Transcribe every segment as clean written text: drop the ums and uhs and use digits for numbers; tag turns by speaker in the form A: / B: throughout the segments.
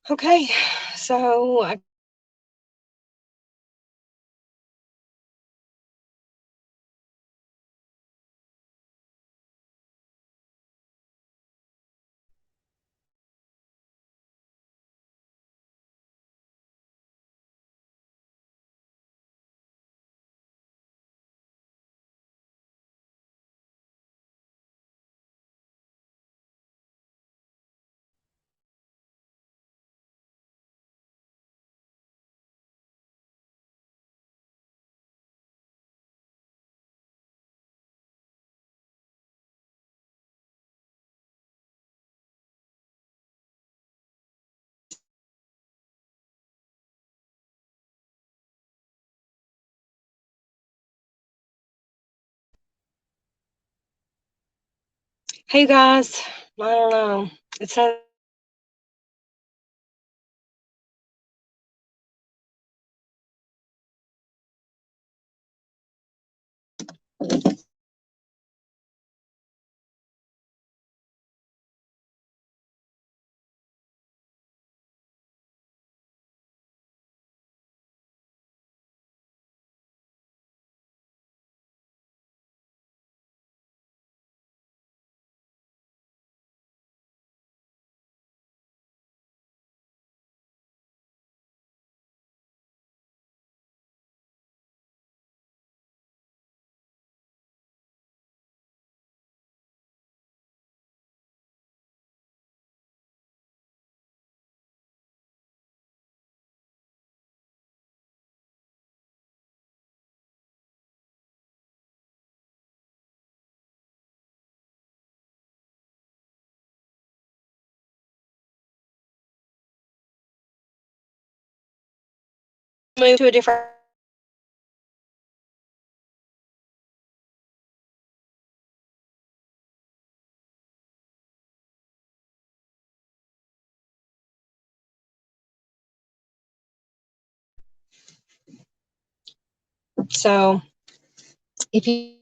A: Okay, so hey guys, I don't know. It says move to a different. So if you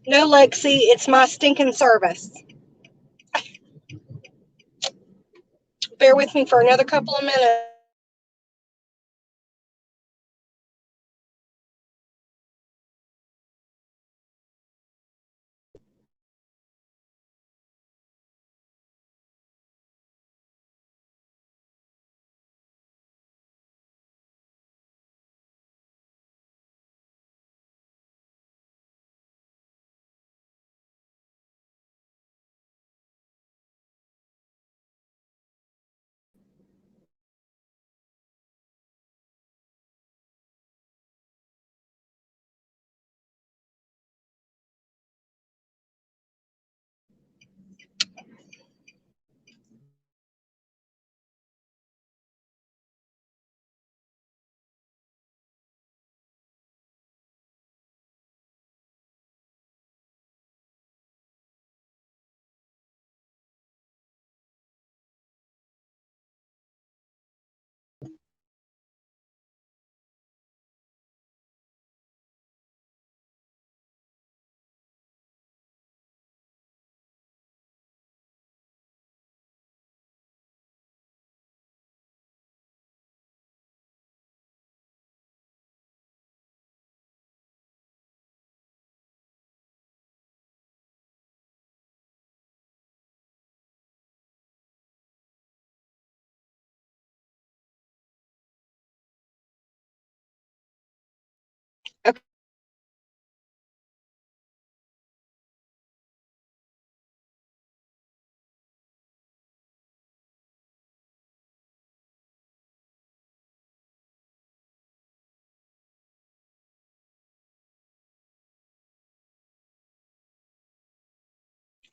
A: no, Lexi, it's my stinking service. Bear with me for another couple of minutes.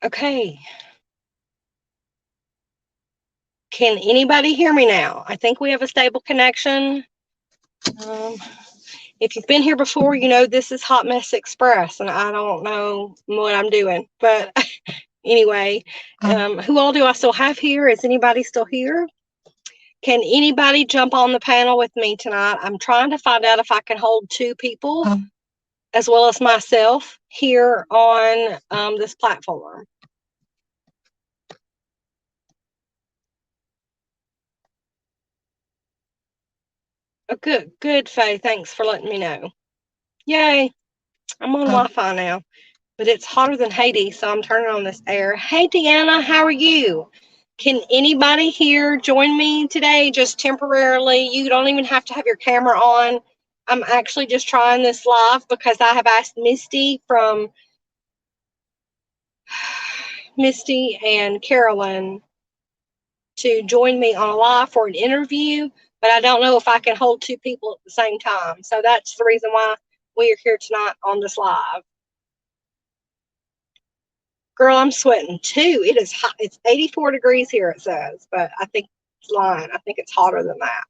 A: Okay. Can anybody hear me now? I think we have a stable connection. If you've been here before, you know this is Hot Mess Express, and I don't know what I'm doing. But anyway, who all do I still have here? Is anybody still here? Can anybody jump on the panel with me tonight? I'm trying to find out if I can hold 2 people as well as myself here on this platform. Oh, good, Faye. Thanks for letting me know. Yay. I'm on Wi-Fi now, but it's hotter than Hades, so I'm turning on this air. Hey, Deanna, how are you? Can anybody here join me today just temporarily? You don't even have to have your camera on. I'm actually just trying this live because I have asked Misty and Carolyn to join me on a live for an interview, but I don't know if I can hold 2 people at the same time. So that's the reason why we are here tonight on this live. Girl, I'm sweating too. It is hot. It's 84 degrees here, it says, but I think it's lying. I think it's hotter than that.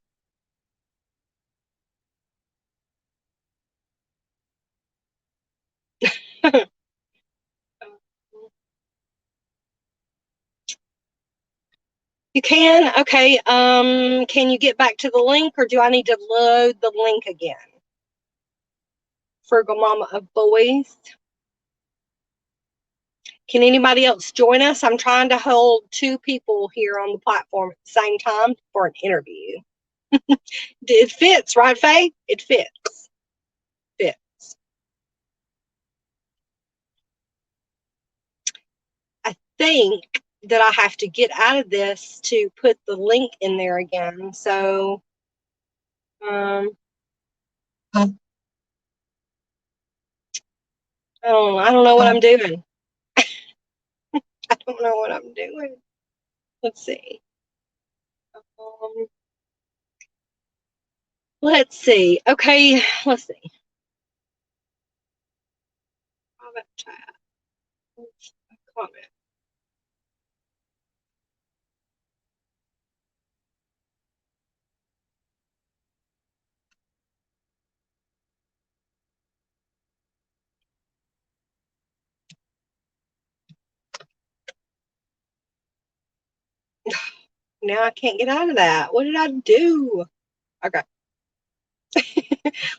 A: You can? Okay. Can you get back to the link, or do I need to load the link again? Frugal Mama of Boys. Can anybody else join us? I'm trying to hold 2 people here on the platform at the same time for an interview. It fits, right, Faye? It fits. Fits. I think that I have to get out of this to put the link in there again. So, I don't know what I'm doing. I don't know what I'm doing. Let's see. Let's see. Okay, let's see. Comment chat. Comment. Now I can't get out of that. What did I do? Okay.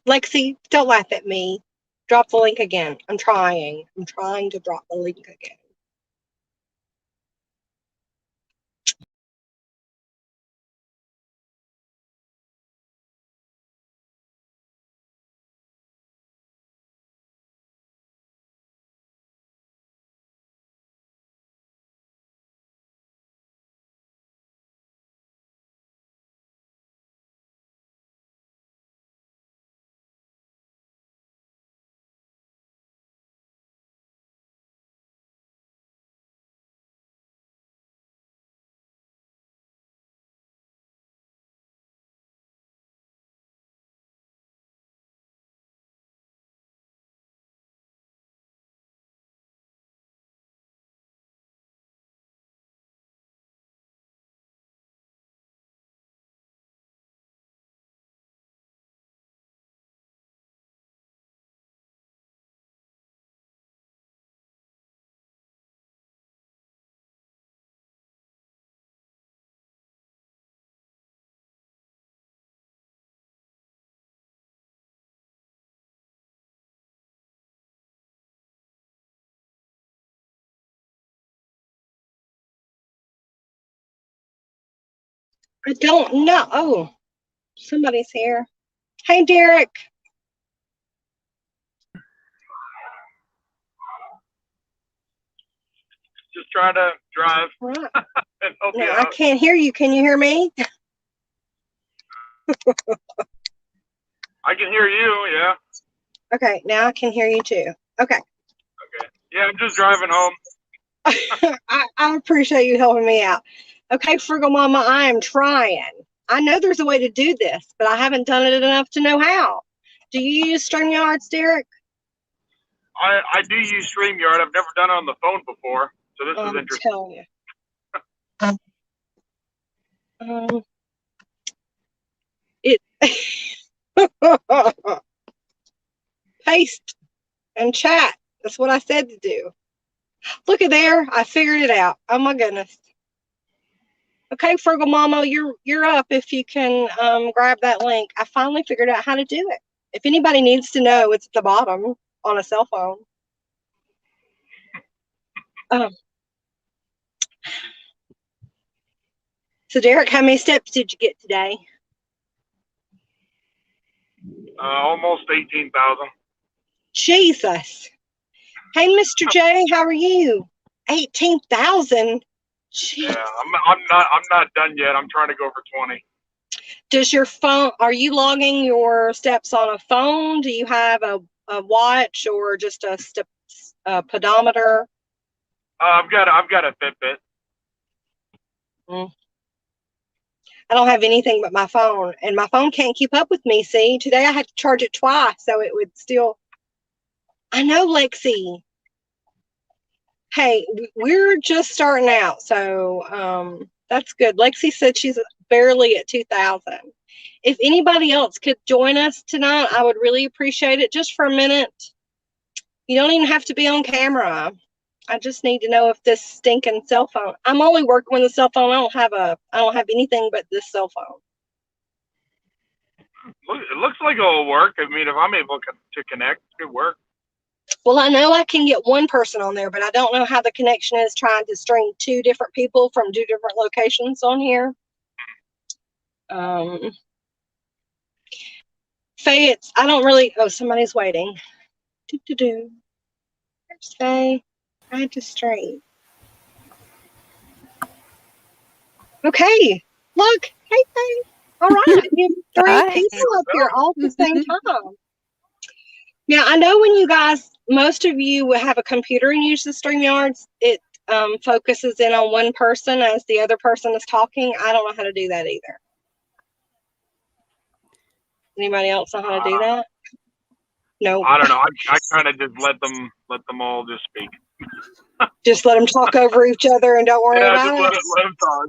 A: Lexi, don't laugh at me. Drop the link again. I'm trying. I'm trying to drop the link again. I don't know. Oh, somebody's here. Hey, Derek.
B: Just trying to drive
A: Right.
B: and help
A: No,
B: you
A: I
B: out.
A: can't hear you. Can you hear me?
B: I can hear you, yeah.
A: Okay, now I can hear you too. Okay.
B: Okay. Yeah, I'm just driving home.
A: I appreciate you helping me out. Okay, Frugal Mama, I am trying. I know there's a way to do this, but I haven't done it enough to know how. Do you use Streamyards, Derek?
B: I do use StreamYard. I've never done it on the phone before. So this is
A: I'm
B: interesting.
A: telling you. It paste and chat. That's what I said to do. Look at there. I figured it out. Oh my goodness. Okay, Frugal Mama, you're up if you can grab that link. I finally figured out how to do it. If anybody needs to know, it's at the bottom on a cell phone. So Derek, how many steps did you get today?
B: Almost 18,000.
A: Jesus. Hey, Mr. J, how are you? 18,000.
B: Yeah, I'm not done yet. I'm trying to go for 20.
A: Does your phone? Are you logging your steps on a phone? Do you have a watch or just a step pedometer?
B: I've got a Fitbit.
A: I don't have anything but my phone, and my phone can't keep up with me. See, today I had to charge it twice, so it would still. I know, Lexi. Hey, we're just starting out, so that's good. Lexi said she's barely at 2,000. If anybody else could join us tonight, I would really appreciate it. Just for a minute. You don't even have to be on camera. I just need to know if this stinking cell phone. I'm only working with a cell phone. I don't have anything but this cell phone.
B: It looks like it'll work. I mean, if I'm able to connect, it could work.
A: Well, I know I can get one person on there, but I don't know how the connection is trying to string two different people from two different locations on here. Faye, I don't really. Oh, somebody's waiting. There's Faye. I had to stream. Okay. Look. Hey, Faye. All right. You have three people up here all at the same time. Now, I know when you guys, most of you have a computer and use the Streamyards, it focuses in on one person as the other person is talking. I don't know how to do that either. Anybody else know how to do that? No.
B: I don't know. I kind of just let them all just speak.
A: Just let them talk over each other and don't worry about it.
B: Let them talk.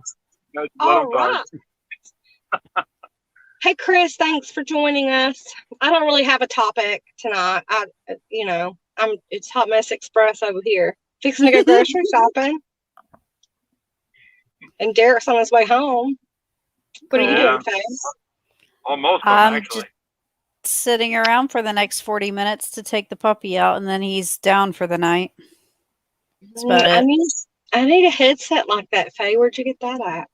A: All right. Hey, Chris, thanks for joining us. I don't really have a topic tonight. It's Hot Mess Express over here. Fixing to go grocery shopping. And Derek's on his way home. What are you doing, Faye?
B: Almost home, actually.
C: Just sitting around for the next 40 minutes to take the puppy out, and then he's down for the night. That's about it.
A: I need a headset like that, Faye. Where'd you get that at?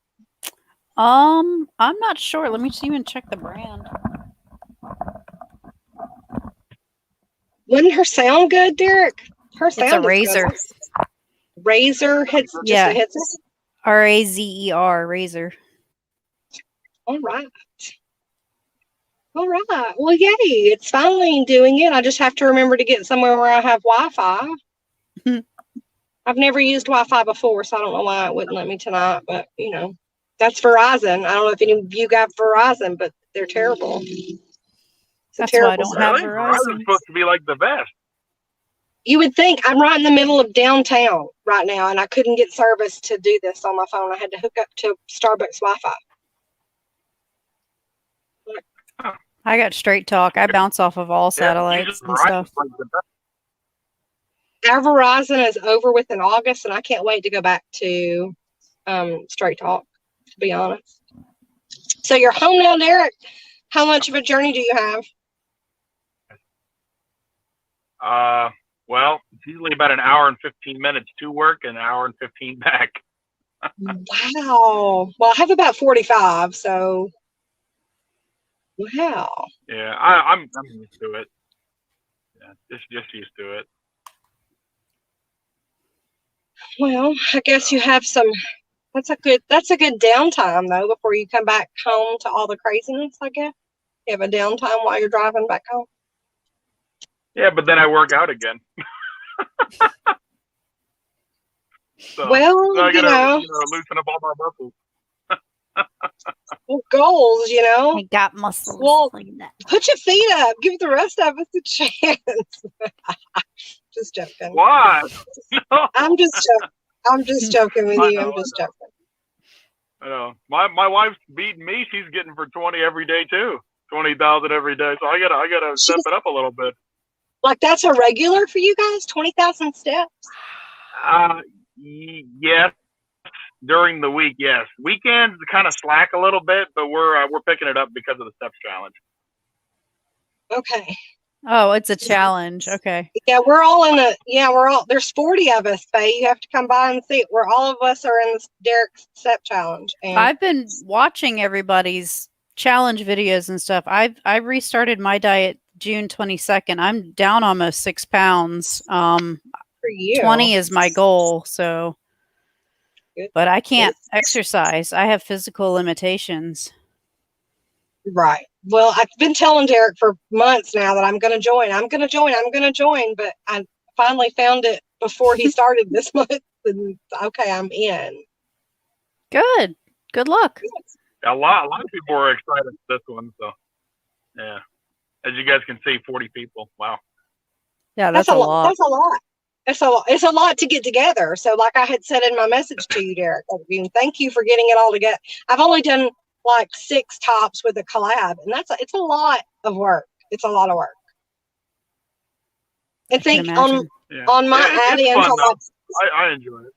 C: I'm not sure. Let me even check the brand.
A: Wouldn't her sound good, Derek? Her sound
C: It's a Razer.
A: Razer headset?
C: Yeah.
A: Just a headset?
C: Razer, Razer.
A: All right. Well, yay. It's finally doing it. I just have to remember to get somewhere where I have Wi-Fi. I've never used Wi-Fi before, so I don't know why it wouldn't let me tonight. But, that's Verizon. I don't know if any of you got Verizon, but they're terrible.
C: That's why I don't have Verizon.
B: Verizon's supposed to be like the best.
A: You would think. I'm right in the middle of downtown right now, and I couldn't get service to do this on my phone. I had to hook up to Starbucks Wi-Fi.
C: I got Straight Talk. I bounce off of all satellites and stuff.
A: Our Verizon is over with in August, and I can't wait to go back to Straight Talk, to be honest. So you're home now, Derek. How much of a journey do you have?
B: Well, it's usually about an hour and 15 minutes to work and an hour and 15 back.
A: Wow. Well, I have about 45, so wow.
B: Yeah, I'm used to it. Yeah, just used to it.
A: Well, I guess you have some. That's a good downtime though before you come back home to all the craziness. I guess you have a downtime while you're driving back home.
B: Yeah, but then I work out again. So,
A: well,
B: I gotta, loosen up all my muscles.
A: Well, goals,
C: I got muscles.
A: Well,
C: like that.
A: Put your feet up. Give the rest of us a chance. Just joking.
B: Why? No.
A: I'm just joking. I'm just joking with
B: I
A: you.
B: know,
A: I'm just joking.
B: I know. My wife's beating me. She's getting for 20 every day too. 20,000 every day. So I gotta step it up a little bit.
A: Like that's a regular for you guys? 20,000 steps?
B: Yes. During the week, yes. Weekends kind of slack a little bit, but we're picking it up because of the steps challenge.
A: Okay.
C: Oh, it's a challenge. Okay.
A: Yeah, there's 40 of us, Faye. You have to come by and see it. All of us are in the Derek's step challenge. And
C: I've been watching everybody's challenge videos and stuff. I restarted my diet June 22nd. I'm down almost 6 pounds.
A: for you.
C: 20 is my goal. So,
A: Good.
C: but I can't exercise. I have physical limitations.
A: Right. Well, I've been telling Derek for months now that I'm going to join. I'm going to join. But I finally found it before he started this month. And okay, I'm in.
C: Good. Good luck.
B: A lot of people are excited for this one. So, yeah. As you guys can see, 40 people. Wow.
C: Yeah, that's a lot.
A: That's a lot. It's a lot to get together. So like I had said in my message to you, Derek, thank you for getting it all together. I've only done like 6 tops with a collab, and it's a lot of work. It's a lot of work. I think on my add-ins,
B: I enjoy it.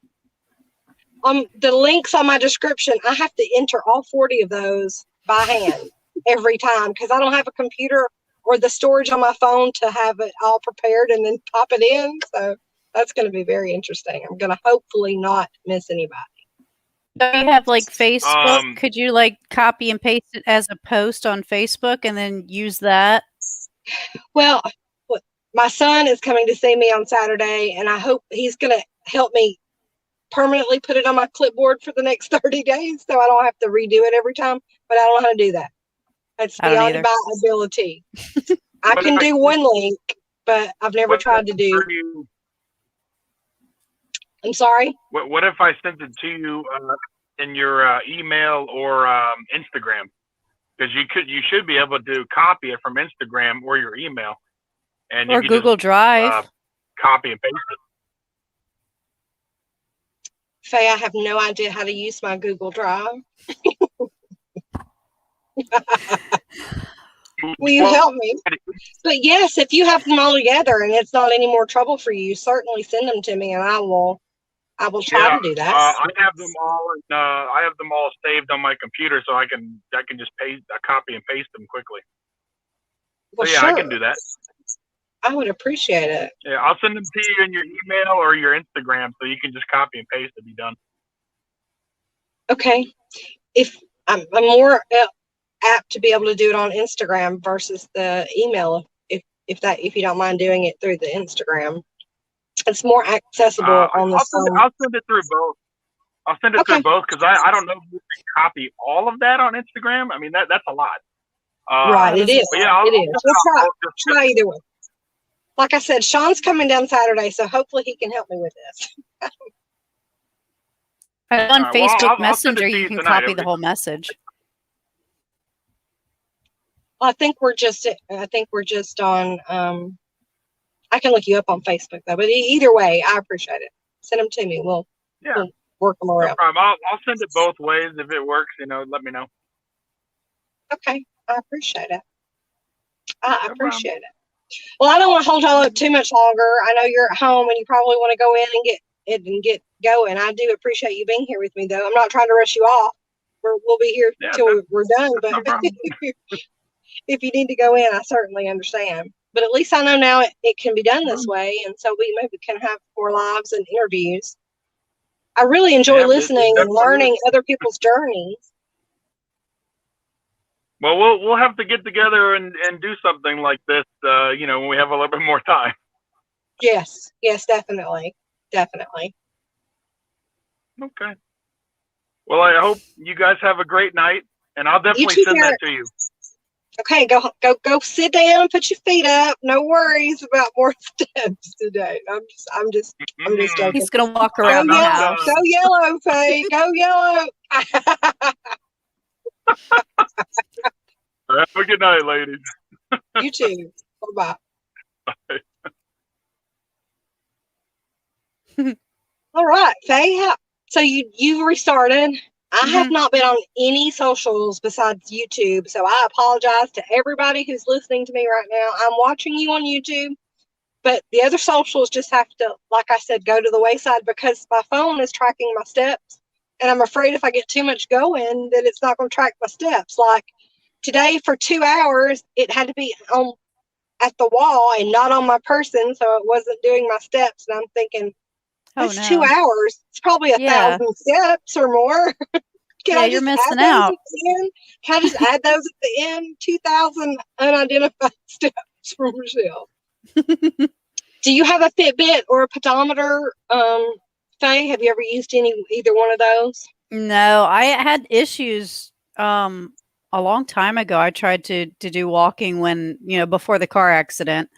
A: On the links on my description, I have to enter all 40 of those by hand every time because I don't have a computer or the storage on my phone to have it all prepared and then pop it in. So that's going to be very interesting. I'm going to hopefully not miss anybody.
C: Do you have like Facebook? Could you like copy and paste it as a post on Facebook and then use that?
A: Well, my son is coming to see me on Saturday, and I hope he's going to help me permanently put it on my clipboard for the next 30 days so I don't have to redo it every time. But I don't know how to do that. That's beyond my ability. I can do one link, but I've never tried to do. I'm sorry?
B: What if I sent it to you in your email or Instagram? Because you should be able to copy it from Instagram or your email, and
C: or Google Drive.
B: Copy and paste it.
A: Faye, I have no idea how to use my Google Drive. Will you help me? But yes, if you have them all together and it's not any more trouble for you, certainly send them to me, and I will try to do that.
B: I have them all. I have them all saved on my computer, so I can just copy and paste them quickly.
A: Well,
B: so yeah,
A: sure.
B: I can do that.
A: I would appreciate it.
B: Yeah, I'll send them to you in your email or your Instagram, so you can just copy and paste and be done.
A: Okay. If I'm more apt to be able to do it on Instagram versus the email, if you don't mind doing it through the Instagram, it's more accessible on the phone.
B: I'll send it through both. I'll send it through both because I don't know if you can copy all of that on Instagram. I mean that's a lot.
A: Right, it is.
B: Yeah,
A: it is. We'll try either way. Like I said, Sean's coming down Saturday, so hopefully he can help me with this.
C: On Facebook Messenger, you can copy the whole message.
A: I think we're just on. I can look you up on Facebook though, but either way, I appreciate it. Send them to me. We'll work them around.
B: No problem. I'll send it both ways if it works. Let me know.
A: Okay, I appreciate it. I appreciate it. Well, I don't want to hold y'all up too much longer. I know you're at home and you probably want to go in and get going. I do appreciate you being here with me, though. I'm not trying to rush you off. We'll be here till we're done. But if you need to go in, I certainly understand. But at least I know now it can be done this way, and so we maybe can have more lives and interviews. I really enjoy listening and learning other people's journeys.
B: Well, we'll have to get together and do something like this, when we have a little bit more time.
A: Yes, definitely.
B: Okay. Well, I hope you guys have a great night, and I'll definitely send that to you. Okay,
A: go sit down and put your feet up. No worries about more steps today. I'm just joking.
C: He's gonna walk around the house.
A: Go yellow, Faye. Go yellow.
B: Have a good night, ladies.
A: You too. Bye-bye.
B: Bye.
A: All right, Faye. So you restarted. I have not been on any socials besides YouTube, so I apologize to everybody who's listening to me right now. I'm watching you on YouTube, but the other socials just have to, like I said, go to the wayside because my phone is tracking my steps, and I'm afraid if I get too much going, that it's not going to track my steps. Like today, for 2 hours, it had to be on at the wall and not on my person, so it wasn't doing my steps. And I'm thinking, that's 2 hours. It's probably 1,000 steps or more. Can I
C: you're
A: just
C: missing
A: add those
C: out.
A: at the end? Can I just add those at the end? 2,000 unidentified steps from Michelle. Do you have a Fitbit or a pedometer, Faye? Have you ever used either one of those?
C: No, I had issues a long time ago. I tried to do walking when, before the car accident.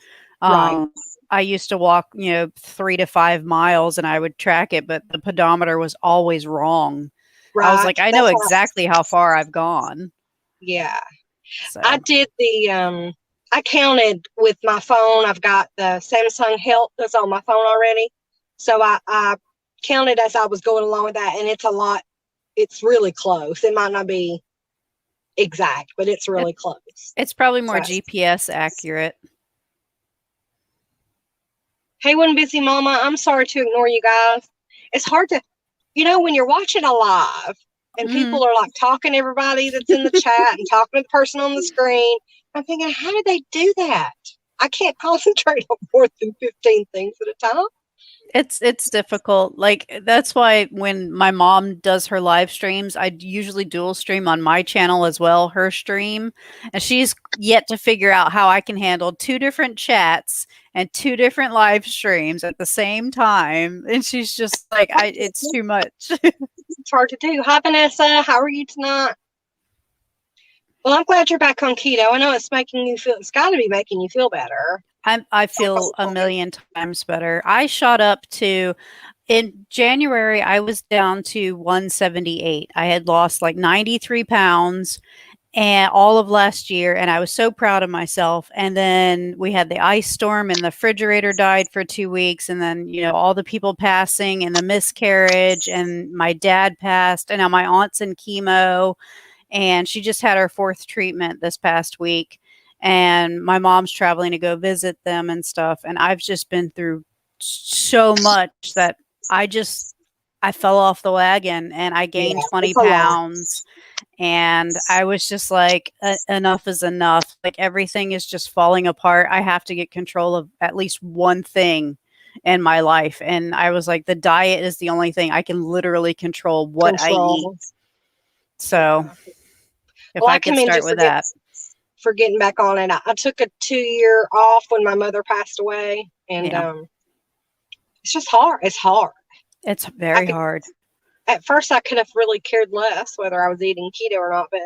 A: Right.
C: I used to walk, 3 to 5 miles and I would track it, but the pedometer was always wrong.
A: Right.
C: I was like, I know exactly how far I've gone.
A: Yeah.
C: So.
A: I did I counted with my phone. I've got the Samsung Health that's on my phone already. So I counted as I was going along with that, and it's a lot. It's really close. It might not be exact, but it's really close.
C: It's probably more GPS accurate.
A: Hey, one busy mama, I'm sorry to ignore you guys. It's hard to, when you're watching a live and people are like talking to everybody that's in the chat and talking to the person on the screen, I'm thinking, how do they do that? I can't concentrate on more than 15 things at a time.
C: It's difficult. Like, that's why when my mom does her live streams, I usually dual stream on my channel as well, her stream. And she's yet to figure out how I can handle 2 different chats and 2 different live streams at the same time. And she's just like, it's too much.
A: It's hard to do. Hi, Vanessa. How are you tonight? Well, I'm glad you're back on keto. I know it's got to be making you feel better.
C: I feel a million times better. I shot up to, in January, I was down to 178. I had lost like 93 pounds and all of last year, and I was so proud of myself. And then we had the ice storm and the refrigerator died for 2 weeks. And then, all the people passing and the miscarriage, and my dad passed, and now my aunt's in chemo, and she just had her 4th treatment this past week. And my mom's traveling to go visit them and stuff. And I've just been through so much that I fell off the wagon and I gained 20 pounds. And I was just like, enough is enough. Like, everything is just falling apart. I have to get control of at least one thing in my life. And I was like, the diet is the only thing I can literally control what I eat. So if I can start with that.
A: For getting back on it. I took a 2-year off when my mother passed away, and it's just hard. It's hard.
C: It's very hard.
A: At first, I could have really cared less whether I was eating keto or not, but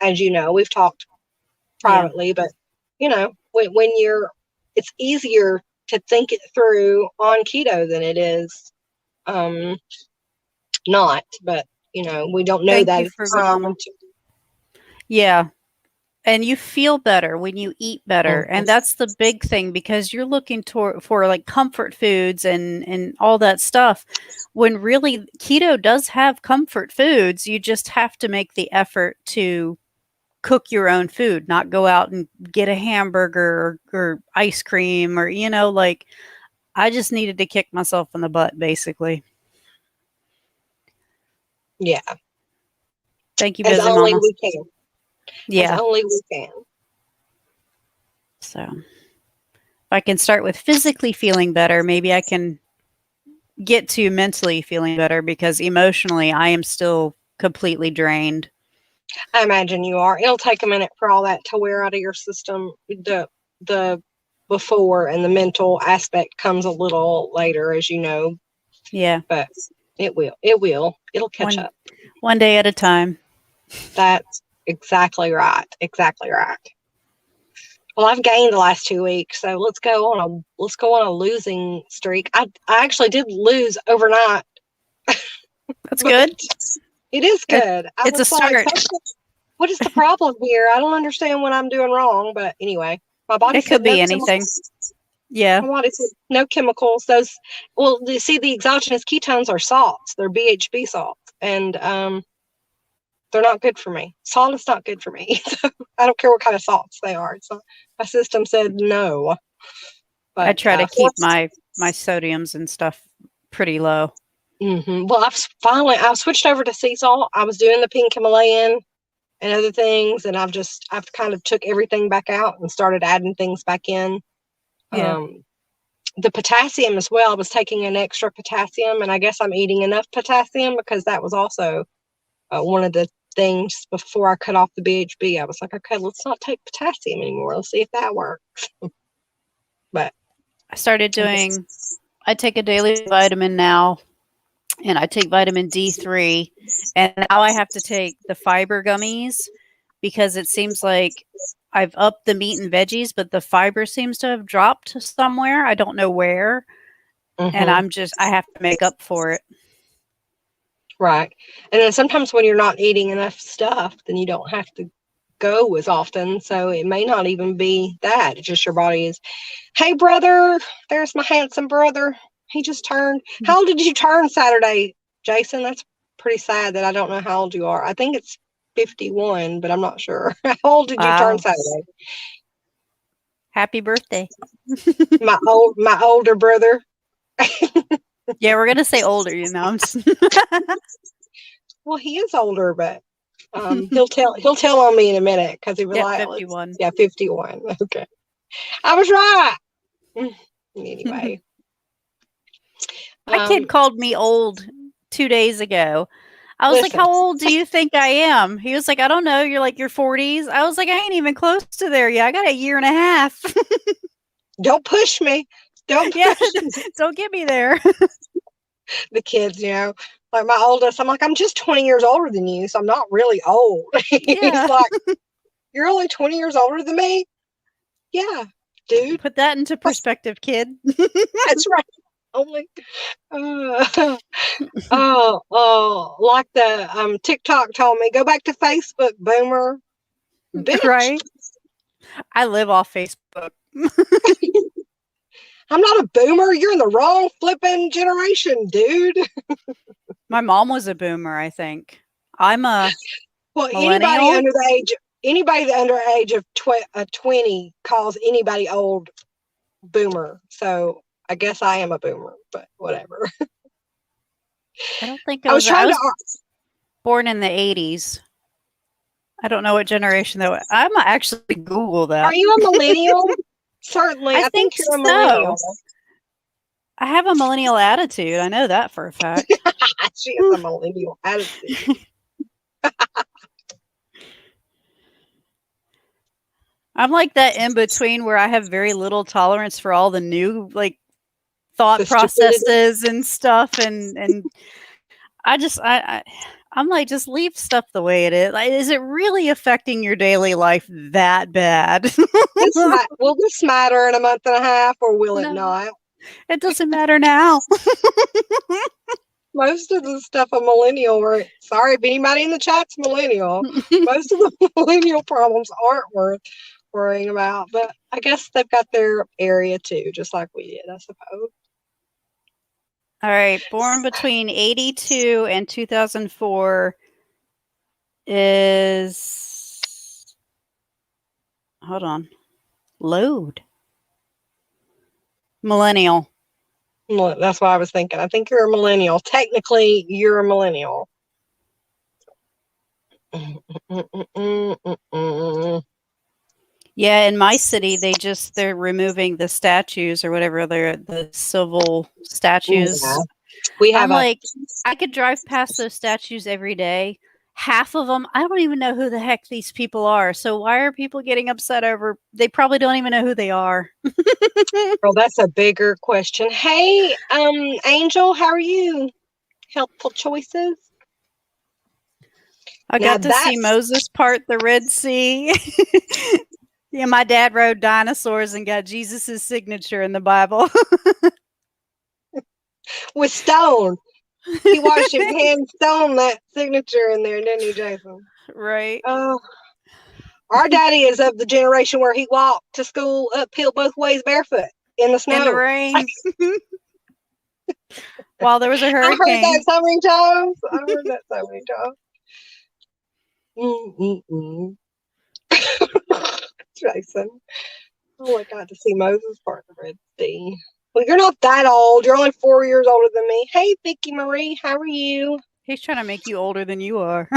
A: as you know, we've talked privately, but when it's easier to think it through on keto than it is not. But we don't know that.
C: Yeah. And you feel better when you eat better. And that's the big thing, because you're looking for like comfort foods and all that stuff, when really keto does have comfort foods. You just have to make the effort to cook your own food, not go out and get a hamburger or ice cream or, like, I just needed to kick myself in the butt, basically.
A: Yeah.
C: Thank you, Busy Mama.
A: Only we can.
C: Yeah.
A: As only we can.
C: So if I can start with physically feeling better, maybe I can get to mentally feeling better, because emotionally I am still completely drained.
A: I imagine you are. It'll take a minute for all that to wear out of your system. The before and the mental aspect comes a little later, as you know.
C: Yeah.
A: But it will. It'll catch up.
C: One day at a time.
A: That's exactly right. Exactly right. Well, I've gained the last 2 weeks, so let's go on a losing streak. I actually did lose overnight.
C: That's good.
A: It is good.
C: It's a start.
A: What is the problem here? I don't understand what I'm doing wrong, but anyway, my body.
C: It could be anything. Yeah.
A: My body said no chemicals. Those, well, you see, the exogenous ketones are salts. They're BHB salts, and they're not good for me. Salt is not good for me. So I don't care what kind of salts they are. So my system said no. But
C: I try to keep my sodiums and stuff pretty low.
A: Well, I've switched over to sea salt. I was doing the pink Himalayan and other things, and I've kind of took everything back out and started adding things back in.
C: Yeah.
A: The potassium as well. I was taking an extra potassium, and I guess I'm eating enough potassium because that was also one of the things before I cut off the BHB. I was like, okay, let's not take potassium anymore. Let's see if that works. But
C: I started doing, I take a daily vitamin now, and I take vitamin D3, and now I have to take the fiber gummies because it seems like I've upped the meat and veggies, but the fiber seems to have dropped somewhere. I don't know where. And I have to make up for it.
A: Right. And then sometimes when you're not eating enough stuff, then you don't have to go as often. So it may not even be that. It's just your body is, hey, brother, there's my handsome brother. He just turned. How old did you turn Saturday, Jason? That's pretty sad that I don't know how old you are. I think it's 51, but I'm not sure. How old did you turn Saturday?
C: Happy birthday.
A: My older brother.
C: Yeah, we're gonna say older, you know.
A: Well, he is older, but he'll tell on me in a minute because he was like
C: 51.
A: Yeah, 51. Okay, I was right. Anyway,
C: my kid called me old 2 days ago. I was like, how old do you think I am? He was like, I don't know. You're like your 40s. I was like, I ain't even close to there yet. I got a year and a half.
A: Don't push me. Don't
C: get me there.
A: The kids, like my oldest, I'm like, I'm just 20 years older than you, so I'm not really old. He's like, you're only 20 years older than me? Yeah, dude.
C: Put that into perspective, kid.
A: That's right. Only like the TikTok told me, go back to Facebook, boomer. Bitch.
C: Right. I live off Facebook.
A: I'm not a boomer. You're in the wrong flipping generation, dude.
C: My mom was a boomer, I think. I'm a millennial.
A: Anybody under the age of 20 calls anybody old boomer. So I guess I am a boomer, but whatever.
C: I don't think I was born in the 80s. I don't know what generation that was. I'm actually Google that.
A: Are you a millennial? Certainly. I think you're a millennial.
C: I have a millennial attitude. I know that for a fact.
A: She has a millennial attitude.
C: I'm like that in between where I have very little tolerance for all the new thought processes and stuff, and I'm like, just leave stuff the way it is. Like, is it really affecting your daily life that bad?
A: Will this matter in a month and a half, or will it not?
C: It doesn't matter now.
A: Most of the stuff a millennial, sorry if anybody in the chat's millennial, most of the millennial problems aren't worth worrying about, but I guess they've got their area too, just like we did, I suppose.
C: All right, born between 82 and 2004 is, hold on, load. Millennial.
A: That's what I was thinking. I think you're a millennial. Technically, you're a millennial.
C: Yeah, in my city, they're removing the statues or whatever, the civil statues. Yeah. I'm like, I could drive past those statues every day. Half of them, I don't even know who the heck these people are. So why are people getting upset over? They probably don't even know who they are.
A: Well, that's a bigger question. Hey, Angel, how are you? Helpful choices.
C: I got to see Moses part the Red Sea. Yeah, my dad rode dinosaurs and got Jesus's signature in the Bible.
A: With stone. He watched him hand stone that signature in there, didn't he, Jason?
C: Right.
A: Our daddy is of the generation where he walked to school uphill both ways barefoot. in the snow.
C: In the rain. While there was a
A: I heard
C: hurricane.
A: that so many times. I heard that so many times. Jason. Oh, I got to see Moses part of the Red Sea. Well, you're not that old. You're only 4 years older than me. Hey, Vicky Marie, how are you?
C: He's trying to make you older than you are.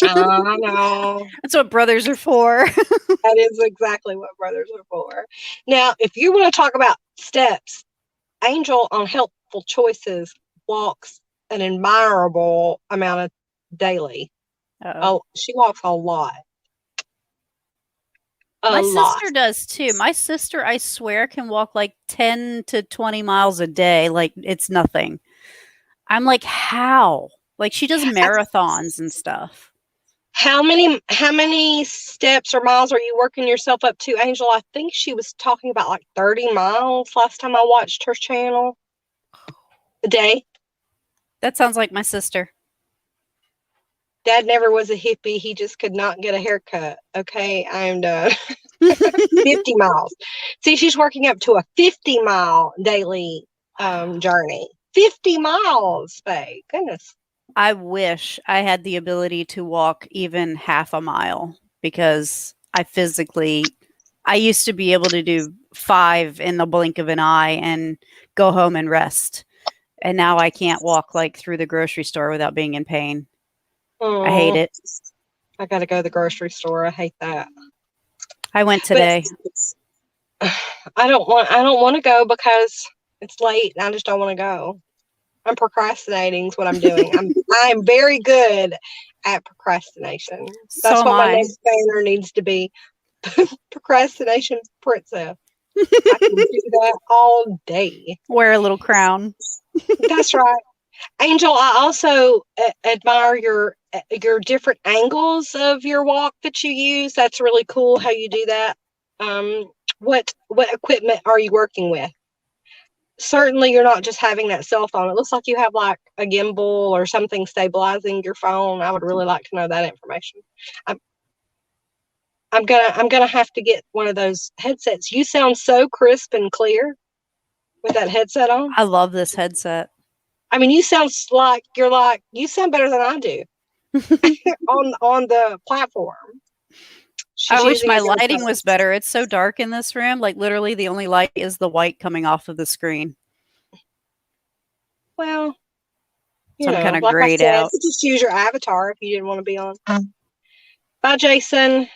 A: I know.
C: That's what brothers are for.
A: That is exactly what brothers are for. Now, if you want to talk about steps, Angel on Helpful Choices walks an admirable amount of daily. Oh, she walks a lot.
C: My sister does too. My sister, I swear, can walk like 10 to 20 miles a day. Like it's nothing. I'm like, how? Like she does marathons and stuff.
A: How many steps or miles are you working yourself up to, Angel? I think she was talking about like 30 miles last time I watched her channel a day.
C: That sounds like my sister.
A: Dad never was a hippie. He just could not get a haircut. Okay, I'm done. 50 miles. See, she's working up to a 50-mile daily journey. 50 miles, Faye. Goodness.
C: I wish I had the ability to walk even half a mile because I used to be able to do 5 in the blink of an eye and go home and rest. And now I can't walk like through the grocery store without being in pain. I hate it.
A: I got to go to the grocery store. I hate that.
C: I went today.
A: I don't want to go because it's late and I just don't want to go. I'm procrastinating is what I'm doing. I'm very good at procrastination. That's what my next banner needs to be. Procrastination princess. I can do that all day.
C: Wear a little crown.
A: That's right. Angel, I also admire your different angles of your walk that you use. That's really cool how you do that. What equipment are you working with? Certainly you're not just having that cell phone. It looks like you have like a gimbal or something stabilizing your phone. I would really like to know that information. I'm gonna have to get one of those headsets. You sound so crisp and clear with that headset on.
C: I love this headset.
A: I mean, you sound you sound better than I do on the platform.
C: I wish my lighting was better. It's so dark in this room. Like literally the only light is the white coming off of the screen.
A: Well,
C: so I'm kind of grayed out.
A: Just use your avatar if you didn't want to be on. Bye, Jason.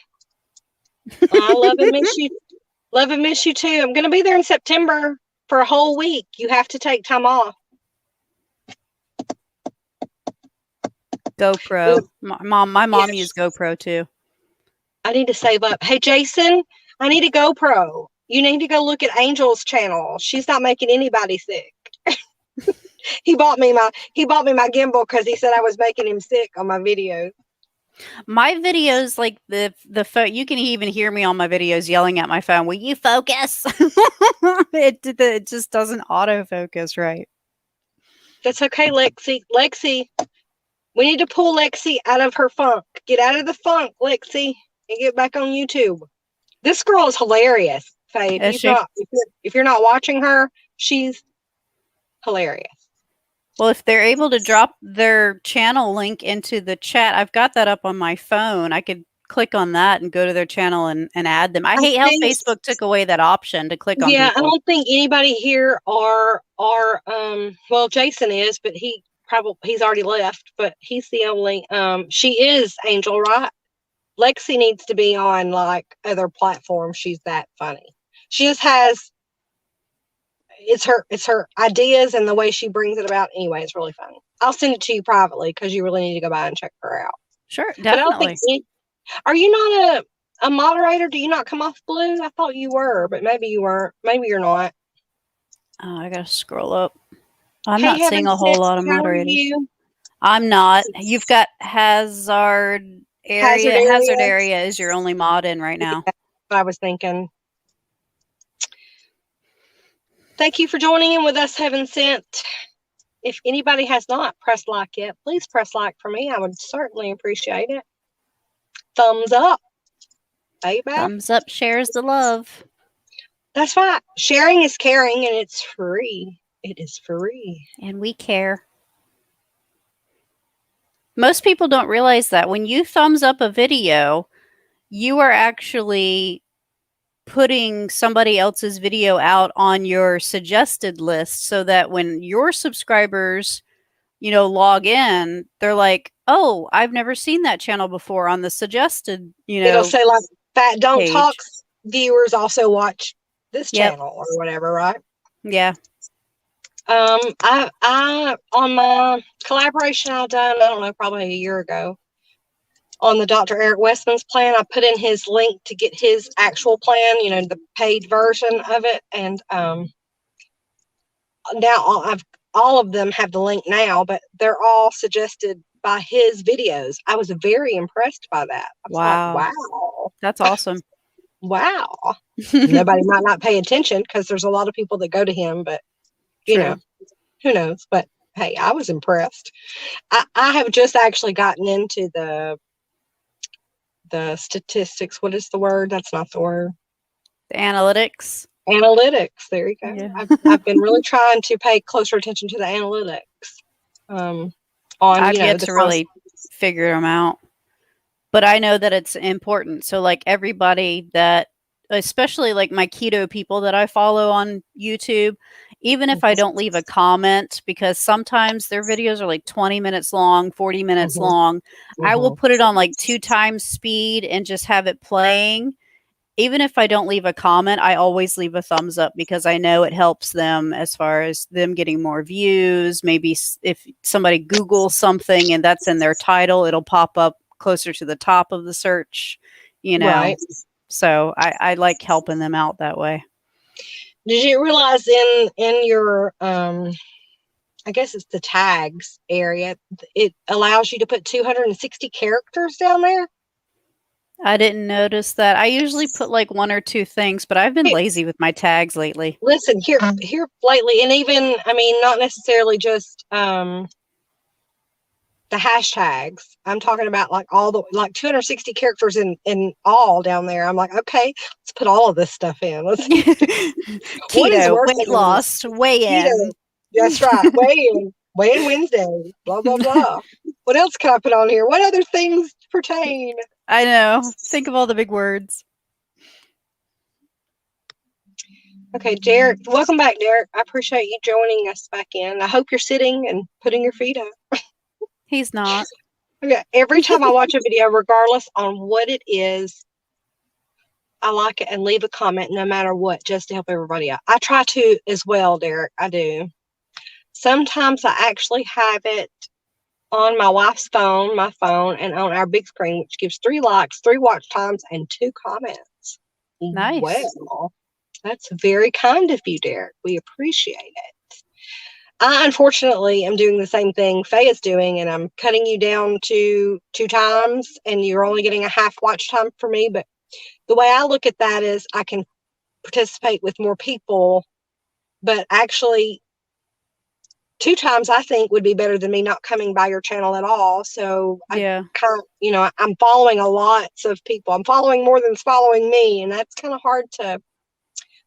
A: I love and miss you. Love and miss you too. I'm going to be there in September for a whole week. You have to take time off.
C: GoPro. My mom used GoPro too.
A: I need to save up. Hey, Jason, I need a GoPro. You need to go look at Angel's channel. She's not making anybody sick. He bought me my gimbal because he said I was making him sick on my videos.
C: My videos, like the phone, you can even hear me on my videos yelling at my phone, "Will you focus?" It just doesn't autofocus right.
A: That's okay, Lexi. Lexi, we need to pull Lexi out of her funk. Get out of the funk, Lexi, and get back on YouTube. This girl is hilarious, Faye. If you're not watching her, she's hilarious.
C: Well, if they're able to drop their channel link into the chat, I've got that up on my phone. I could click on that and go to their channel and add them. I hate how Facebook took away that option to click on people.
A: I don't think anybody here are well, Jason is, but he's already left, but he's the only she is Angel, right? Lexi needs to be on like other platforms. She's that funny. She just has it's her ideas and the way she brings it about. Anyway, it's really funny. I'll send it to you privately because you really need to go by and check her out.
C: Sure, definitely.
A: Are you not a moderator? Do you not come off blue? I thought you were, but maybe you weren't. Maybe you're not.
C: Oh, I gotta scroll up. I'm not seeing a whole lot of moderators. I'm not. You've got Hazard area is your only mod in right now.
A: Yeah, I was thinking. Thank you for joining in with us, Heaven Sent. If anybody has not pressed like yet, please press like for me. I would certainly appreciate it. Thumbs up. Baby.
C: Thumbs up shares the love.
A: That's right. Sharing is caring, and it's free. It is free.
C: And we care. Most people don't realize that when you thumbs up a video, you are actually putting somebody else's video out on your suggested list so that when your subscribers, log in, they're like, oh, I've never seen that channel before on the suggested,
A: It'll say like Fat Don't
C: page.
A: Talk's viewers also watch this
C: Yep.
A: channel or whatever, right?
C: Yeah.
A: I on my collaboration I done, I don't know, probably a year ago, on the Dr. Eric Westman's plan, I put in his link to get his actual plan, the paid version of it, and now all of them have the link now, but they're all suggested by his videos. I was very impressed by that. I was
C: Wow.
A: like, wow,
C: That's awesome.
A: wow. Nobody might not pay attention because there's a lot of people that go to him, but
C: True.
A: who knows? But hey, I was impressed. I have just actually gotten into the statistics. What is the word? That's not the word.
C: The analytics.
A: Analytics. There you go.
C: Yeah.
A: I've been really trying to pay closer attention to the analytics.
C: I've yet to really figure them out, but I know that it's important. So like everybody that, especially like my keto people that I follow on YouTube, even if I don't leave a comment, because sometimes their videos are like 20 minutes long, 40 minutes long, I will put it on like 2 times speed and just have it playing. Even if I don't leave a comment, I always leave a thumbs up because I know it helps them as far as them getting more views. Maybe if somebody Googles something and that's in their title, it'll pop up closer to the top of the search,
A: Right.
C: So I like helping them out that way.
A: Did you realize in your I guess it's the tags area, it allows you to put 260 characters down there?
C: I didn't notice that. I usually put like 1 or 2 things, but I've been lazy with my tags lately.
A: Listen, here lately, and even, I mean, not necessarily just the hashtags. I'm talking about like all the 260 characters in all down there. I'm like, okay, let's put all of this stuff in. Let's
C: keto, weight loss, weigh in.
A: That's right, weigh in Wednesday. Blah blah blah. What else can I put on here? What other things pertain?
C: I know. Think of all the big words.
A: Okay, Derek. Welcome back, Derek. I appreciate you joining us back in. I hope you're sitting and putting your feet up.
C: He's not.
A: Okay. Every time I watch a video, regardless on what it is, I like it and leave a comment no matter what, just to help everybody out. I try to as well, Derek. I do. Sometimes I actually have it on my wife's phone, my phone, and on our big screen, which gives 3 likes, 3 watch times, and 2 comments.
C: Nice.
A: Well, that's very kind of you, Derek. We appreciate it. I, unfortunately, am doing the same thing Faye is doing, and I'm cutting you down to 2 times, and you're only getting a half watch time for me. But the way I look at that is I can participate with more people, but actually 2 times I think would be better than me not coming by your channel at all. So
C: yeah,
A: I kind of, I'm following a lot of people. I'm following more than's following me, and that's kind of hard to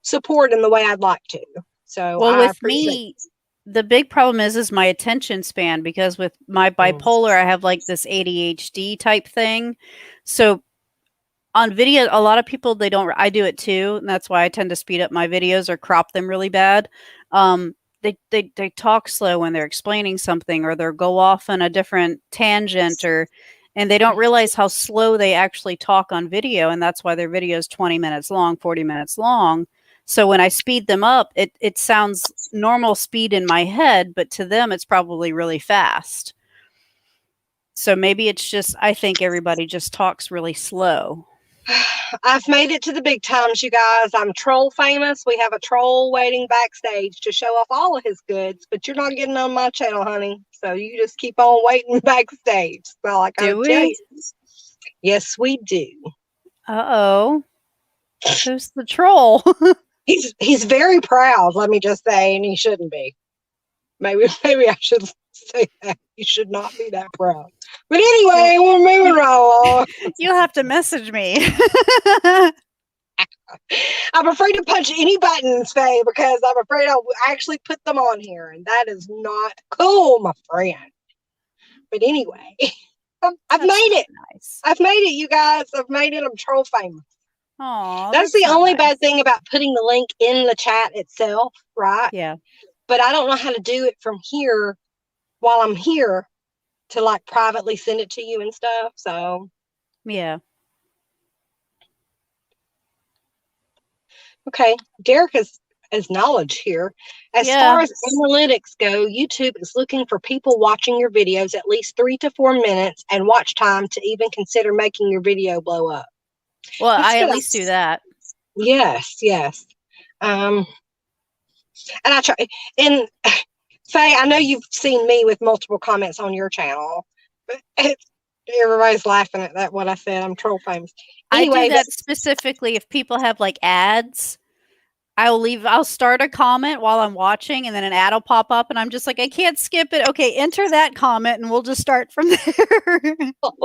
A: support in the way I'd like to. So
C: well, with me, the big problem is my attention span, because with my bipolar, I have like this ADHD type thing. So on video, a lot of people, I do it too. And that's why I tend to speed up my videos or crop them really bad. They talk slow when they're explaining something, or they'll go off on a different tangent, and they don't realize how slow they actually talk on video. And that's why their video is 20 minutes long, 40 minutes long. So when I speed them up, it sounds normal speed in my head, but to them, it's probably really fast. So maybe it's just, I think everybody just talks really slow.
A: I've made it to the big times, you guys. I'm troll famous. We have a troll waiting backstage to show off all of his goods, but you're not getting on my channel, honey. So you just keep on waiting backstage. So I gotta tell you. Yes, we do.
C: Uh-oh. Who's the troll?
A: He's very proud, let me just say, and he shouldn't be. Maybe I should say that. He should not be that proud. But anyway, we're moving right along.
C: You'll have to message me.
A: I'm afraid to punch any buttons, Faye, because I'm afraid I'll actually put them on here, and that is not cool, my friend. But anyway, I've made it.
C: Nice.
A: I've made it, you guys. I've made it. I'm troll famous.
C: Oh,
A: That's the only bad thing about putting the link in the chat itself, right?
C: Yeah.
A: But I don't know how to do it from here while I'm here to like privately send it to you and stuff. So
C: yeah.
A: Okay, Derek has knowledge here. As far as analytics go, YouTube is looking for people watching your videos at least 3 to 4 minutes and watch time to even consider making your video blow up.
C: Well, I at least do that.
A: Yes. And I try. And Faye, I know you've seen me with multiple comments on your channel. Everybody's laughing at that. What I said, I'm troll famous.
C: Anyway, I do that specifically if people have like ads. I'll start a comment while I'm watching and then an ad will pop up and I'm just like, I can't skip it. Okay, enter that comment and we'll just start from there.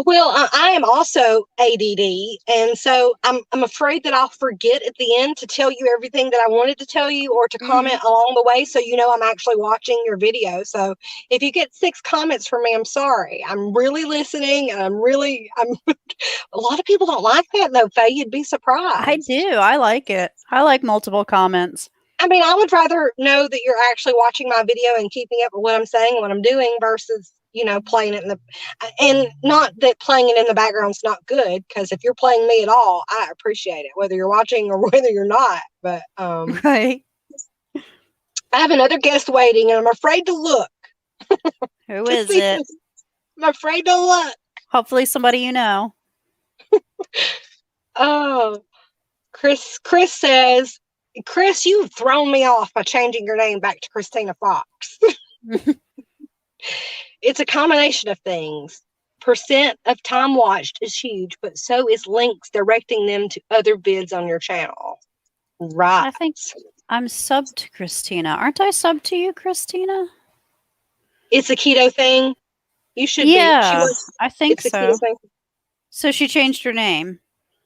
A: Well, I am also ADD. And so I'm afraid that I'll forget at the end to tell you everything that I wanted to tell you or to comment along the way. So, you know, I'm actually watching your video. So if you get 6 comments from me, I'm sorry. I'm really listening. And I'm a lot of people don't like that though, Faye. You'd be surprised.
C: I do. I like it. I like multiple comments.
A: I mean, I would rather know that you're actually watching my video and keeping up with what I'm saying, what I'm doing versus, you know, playing it and not that playing it in the background's not good. Cause if you're playing me at all, I appreciate it, whether you're watching or whether you're not, but,
C: right.
A: I have another guest waiting and I'm afraid to look.
C: Who is it?
A: I'm afraid to look.
C: Hopefully somebody you know.
A: Oh, Chris says, Chris, you've thrown me off by changing your name back to Christina Fox. It's a combination of things. Percent of time watched is huge, but so is links directing them to other vids on your channel. Right.
C: I think I'm subbed to Christina. Aren't I subbed to you, Christina?
A: It's a keto thing. You should be.
C: I think so. So she changed her name.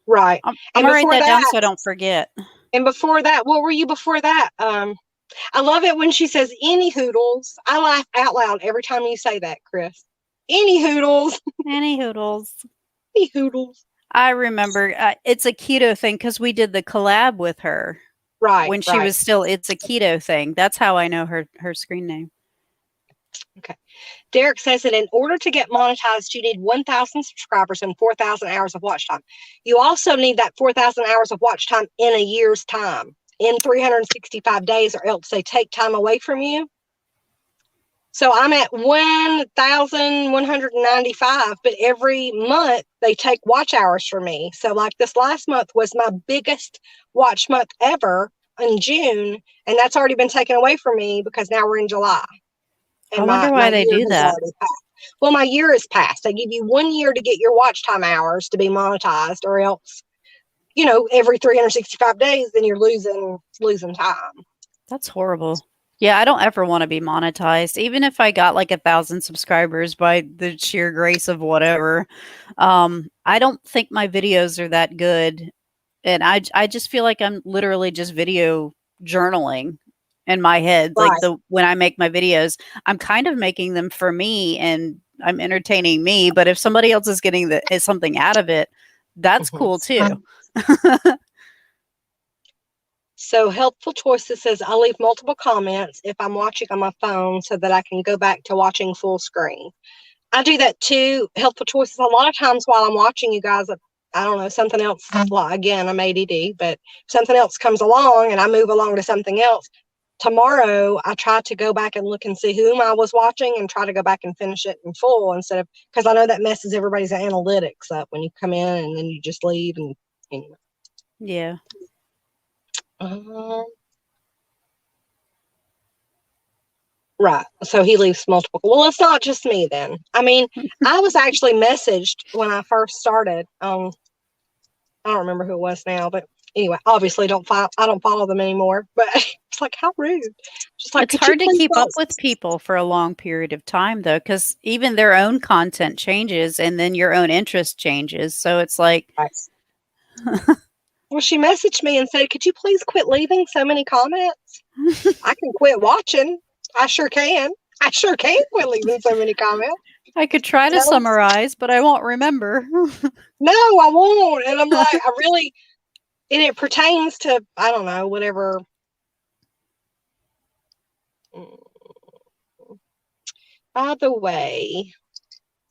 A: Right.
C: I'm going to write that down so I don't forget.
A: And before that, what were you before that? I love it when she says any hoodles. I laugh out loud every time you say that, Chris. Any hoodles.
C: Any hoodles.
A: Any hoodles.
C: I remember it's a keto thing because we did the collab with her.
A: Right.
C: When she was still, it's a keto thing. That's how I know her screen name.
A: Okay. Derek says that in order to get monetized, you need 1,000 subscribers and 4,000 hours of watch time. You also need that 4,000 hours of watch time in a year's time, in 365 days, or else they take time away from you. So I'm at 1,195, but every month they take watch hours from me. So like this last month was my biggest watch month ever in June, and that's already been taken away from me because now we're in July.
C: And I wonder why they do that.
A: Well, my year is passed. They give you 1 year to get your watch time hours to be monetized, or else, you know, every 365 days, then you're losing time.
C: That's horrible. Yeah, I don't ever want to be monetized, even if I got like 1,000 subscribers by the sheer grace of whatever. I don't think my videos are that good, and I just feel like I'm literally just video journaling in my head.
A: Right.
C: Like when I make my videos, I'm kind of making them for me and I'm entertaining me. But if somebody else is getting something out of it, that's cool too.
A: So Helpful Choices says, I leave multiple comments if I'm watching on my phone so that I can go back to watching full screen. I do that too. Helpful Choices. A lot of times while I'm watching you guys, I don't know, something else, well, again, I'm ADD, but something else comes along and I move along to something else. Tomorrow, I try to go back and look and see whom I was watching and try to go back and finish it in full instead of, because I know that messes everybody's analytics up when you come in and then you just leave and anyway.
C: Yeah.
A: Right. So he leaves multiple. Well, it's not just me then. I mean, I was actually messaged when I first started. I don't remember who it was now, but anyway, obviously I don't follow them anymore. But it's like, how rude. Just like,
C: it's hard to keep up with people for a long period of time though, because even their own content changes and then your own interest changes. So it's like,
A: right. Well, she messaged me and said, could you please quit leaving so many comments? I can quit watching. I sure can. I sure can quit leaving so many comments.
C: I could try to summarize, but I won't remember.
A: No, I won't. And I'm like, and it pertains to, I don't know, whatever. By the way,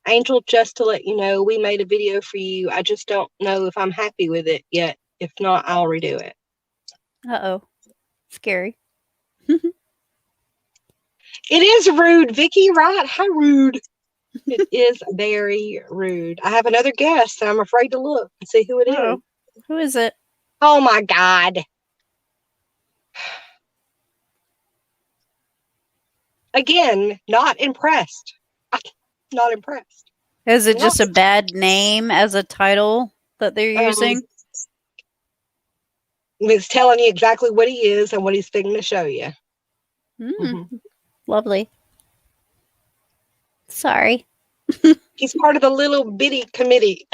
A: Angel, just to let you know, we made a video for you. I just don't know if I'm happy with it yet. If not, I'll redo it.
C: Uh-oh. Scary.
A: It is rude, Vicky, right? How rude. It is very rude. I have another guest, and I'm afraid to look and see who it is.
C: Who is it?
A: Oh, my God. Again, not impressed. Not impressed.
C: Is it just a bad name as a title that they're using?
A: It's telling you exactly what he is and what he's fitting to show you.
C: Lovely. Sorry.
A: He's part of the little bitty committee.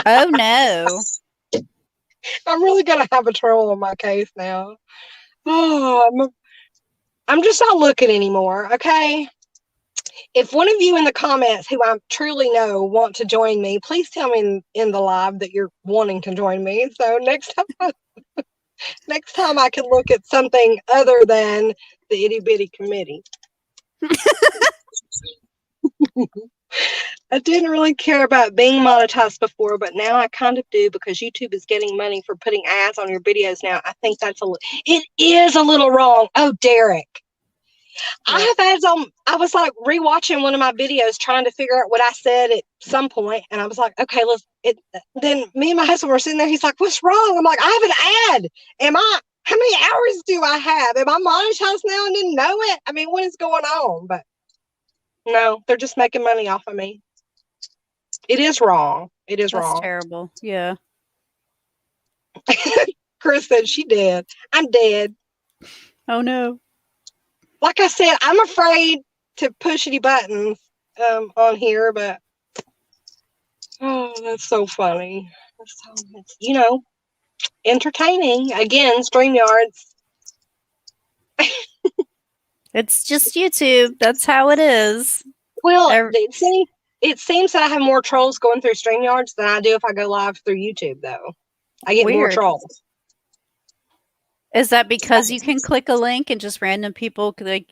C: Oh, no.
A: I'm really going to have a troll on my case now. Oh, I'm just not looking anymore, okay? If one of you in the comments who I truly know want to join me, please tell me in the live that you're wanting to join me. So next time I can look at something other than the itty bitty committee. I didn't really care about being monetized before, but now I kind of do because YouTube is getting money for putting ads on your videos now. I think it is a little wrong. Oh, Derek. Yeah. I have ads on. I was like rewatching one of my videos trying to figure out what I said at some point, and I was like, okay, then me and my husband were sitting there. He's like, what's wrong? I'm like, I have an ad. How many hours do I have? Am I monetized now and didn't know it? I mean, what is going on? But no, they're just making money off of me. It is wrong. It is wrong.
C: That's terrible. Yeah.
A: Chris said she dead. I'm dead.
C: Oh, no.
A: Like I said, I'm afraid to push any buttons on here, but oh, that's so funny. It's, entertaining. Again, Streamyards.
C: It's just YouTube. That's how it is.
A: Well, it seems that I have more trolls going through Streamyards than I do if I go live through YouTube, though. I get more trolls.
C: Is that because you can click a link and just random people can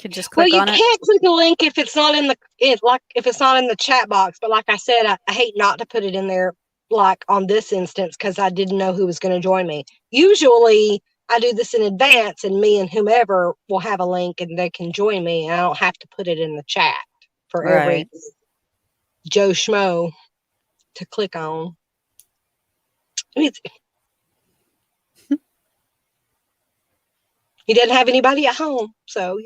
C: just click on it?
A: Well, you can't click a link if it's not in if it's not in the chat box. But like I said, I hate not to put it in there, like on this instance, because I didn't know who was going to join me. Usually, I do this in advance, and me and whomever will have a link, and they can join me, and I don't have to put it in the chat for every Joe Schmo to click on. He didn't have anybody at home, so,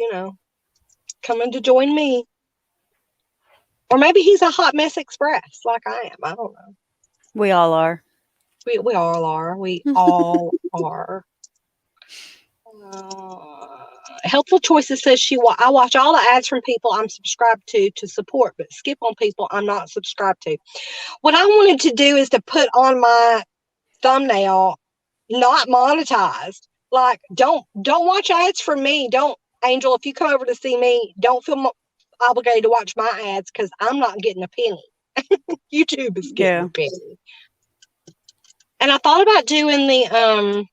A: coming to join me. Or maybe he's a hot mess express like I am. I don't know.
C: We all are.
A: We all are. We all are. Helpful Choices says I watch all the ads from people I'm subscribed to support, but skip on people I'm not subscribed to. What I wanted to do is to put on my thumbnail, not monetized. Like, don't watch ads from me. Don't, Angel, if you come over to see me, don't feel obligated to watch my ads because I'm not getting a penny. YouTube is getting a penny. And I thought about doing the,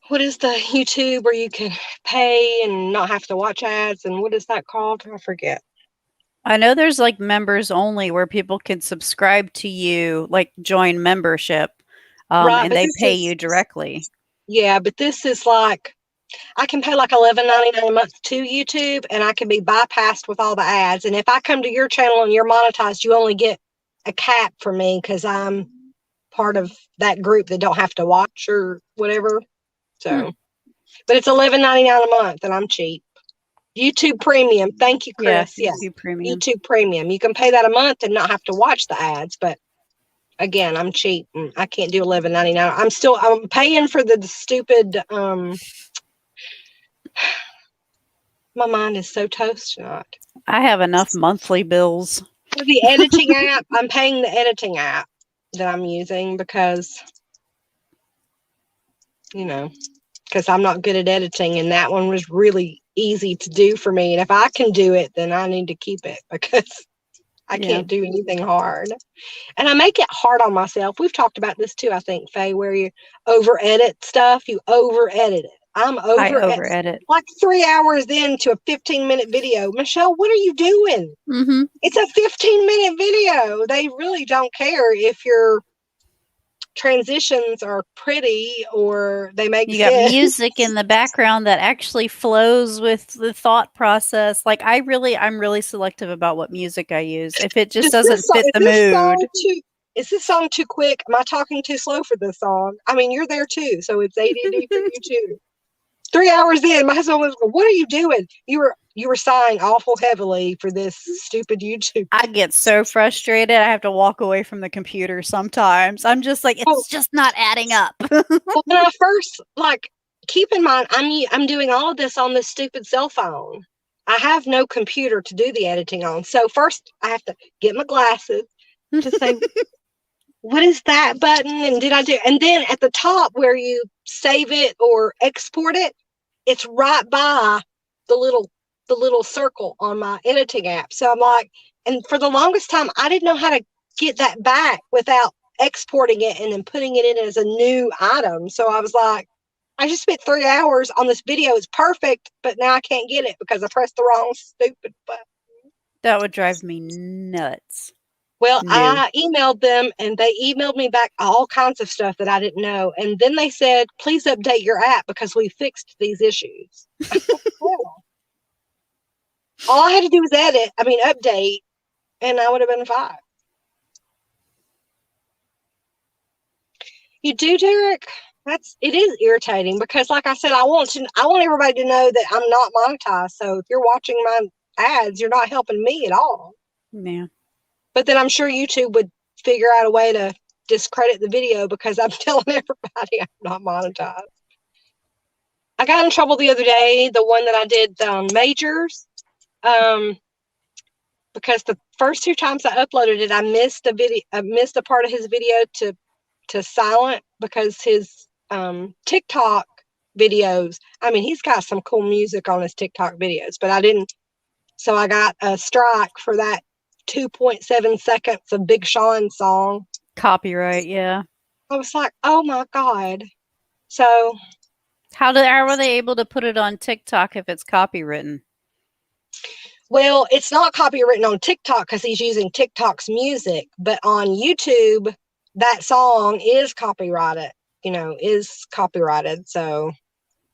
A: what is the YouTube where you can pay and not have to watch ads? And what is that called? I forget.
C: I know there's like members only where people can subscribe to you, like join membership. And they pay you directly.
A: Yeah, but this is like, I can pay like $11.99 a month to YouTube, and I can be bypassed with all the ads. And if I come to your channel and you're monetized, you only get a cap for me because I'm part of that group that don't have to watch or whatever. So, but it's $11.99 a month, and I'm cheap. YouTube Premium. Thank you, Chris. Yes,
C: YouTube Premium.
A: YouTube Premium. You can pay that a month and not have to watch the ads, but again, I'm cheap. And I can't do $11.99. I'm paying for the stupid. My mind is so toast tonight.
C: I have enough monthly bills.
A: For the editing app, I'm paying the editing app that I'm using because because I'm not good at editing, and that one was really easy to do for me. And if I can do it, then I need to keep it because I can't do anything hard. And I make it hard on myself. We've talked about this too, I think, Faye, where you over edit stuff, you over edit it.
C: I over edit.
A: Like 3 hours into a 15-minute video. Michelle, what are you doing?
C: Mm-hmm.
A: It's a 15-minute video. They really don't care if your transitions are pretty or they make sense.
C: You got music in the background that actually flows with the thought process. Like I'm really selective about what music I use. If it just doesn't fit the mood.
A: Is this song too quick? Am I talking too slow for this song? I mean, you're there too, so it's ADD for you too. 3 hours in, my husband was going, "What are you doing? You were sighing awful heavily for this stupid YouTube."
C: I get so frustrated. I have to walk away from the computer sometimes. I'm just like, it's just not adding up.
A: Well, when I first, keep in mind, I'm doing all of this on this stupid cell phone. I have no computer to do the editing on. So first, I have to get my glasses to say, what is that button? And and then at the top where you save it or export it, it's right by the little circle on my editing app. So I'm like, and for the longest time, I didn't know how to get that back without exporting it and then putting it in as a new item. So I was like, I just spent 3 hours on this video. It's perfect, but now I can't get it because I pressed the wrong stupid button.
C: That would drive me nuts.
A: Well, I emailed them and they emailed me back all kinds of stuff that I didn't know. And then they said, please update your app because we fixed these issues. All I had to do was update, and I would have been fine. You do, Derek? It is irritating because, like I said, I want everybody to know that I'm not monetized. So if you're watching my ads, you're not helping me at all.
C: Yeah.
A: But then I'm sure YouTube would figure out a way to discredit the video because I'm telling everybody I'm not monetized. I got in trouble the other day, the one that I did on Majors, because the first 2 times I uploaded it, I missed a part of his video to silent because his TikTok videos, he's got some cool music on his TikTok videos, but I didn't, so I got a strike for that 2.7 seconds of Big Sean's song.
C: Copyright, yeah.
A: I was like, oh my God. So
C: how were they able to put it on TikTok if it's copywritten?
A: Well, it's not copywritten on TikTok because he's using TikTok's music, but on YouTube, that song is copyrighted, So,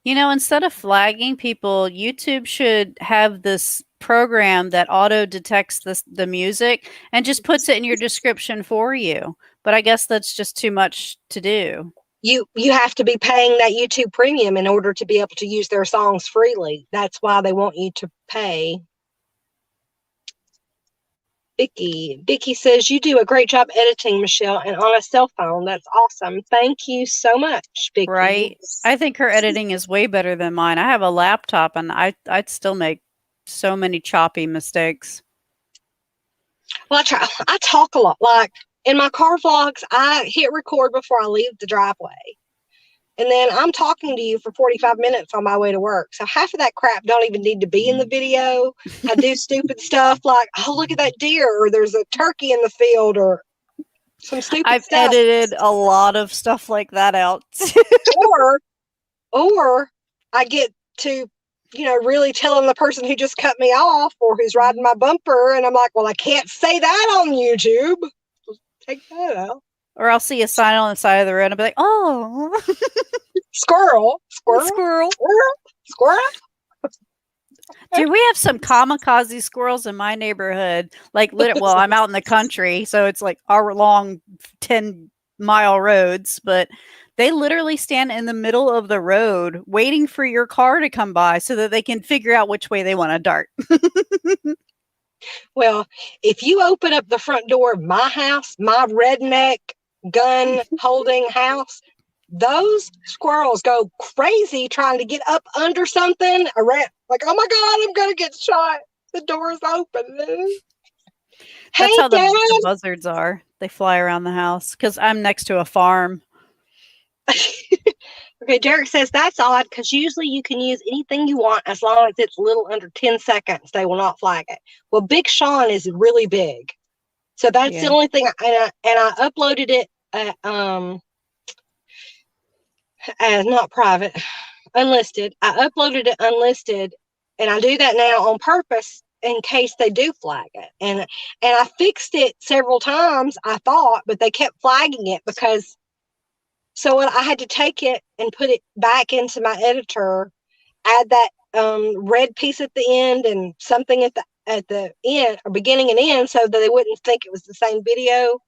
C: instead of flagging people, YouTube should have this program that auto detects the music and just puts it in your description for you. But I guess that's just too much to do.
A: You have to be paying that YouTube premium in order to be able to use their songs freely. That's why they want you to pay. Vicky says, you do a great job editing, Michelle, and on a cell phone. That's awesome. Thank you so much, Vicky.
C: Right. I think her editing is way better than mine. I have a laptop and I'd still make so many choppy mistakes.
A: Well, I talk a lot. Like in my car vlogs, I hit record before I leave the driveway. And then I'm talking to you for 45 minutes on my way to work. So half of that crap don't even need to be in the video. I do stupid stuff like, oh, look at that deer, or there's a turkey in the field, or some stupid
C: stuff. I've edited a lot of stuff like that out.
A: or I get to, really telling the person who just cut me off or who's riding my bumper. And I'm like, well, I can't say that on YouTube. Take that out.
C: Or I'll see a sign on the side of the road and I'll be like, oh.
A: Squirrel.
C: Dude, we have some kamikaze squirrels in my neighborhood. Well, I'm out in the country, so it's like hour-long 10-mile roads, but they literally stand in the middle of the road waiting for your car to come by so that they can figure out which way they want to dart.
A: Well, if you open up the front door of my house, my redneck gun-holding house, those squirrels go crazy trying to get up under something around. Like, oh my God, I'm gonna get shot. The door's open.
C: That's how the buzzards are. They fly around the house because I'm next to a farm.
A: Okay, Derek says that's odd because usually you can use anything you want as long as it's a little under 10 seconds. They will not flag it. Well, Big Sean is really big. So that's the only thing. And I uploaded it as not private, unlisted. I uploaded it unlisted, and I do that now on purpose in case they do flag it. And I fixed it several times, I thought, but they kept flagging it because. So I had to take it and put it back into my editor, add that red piece at the end and something at the end or beginning and end so that they wouldn't think it was the same video,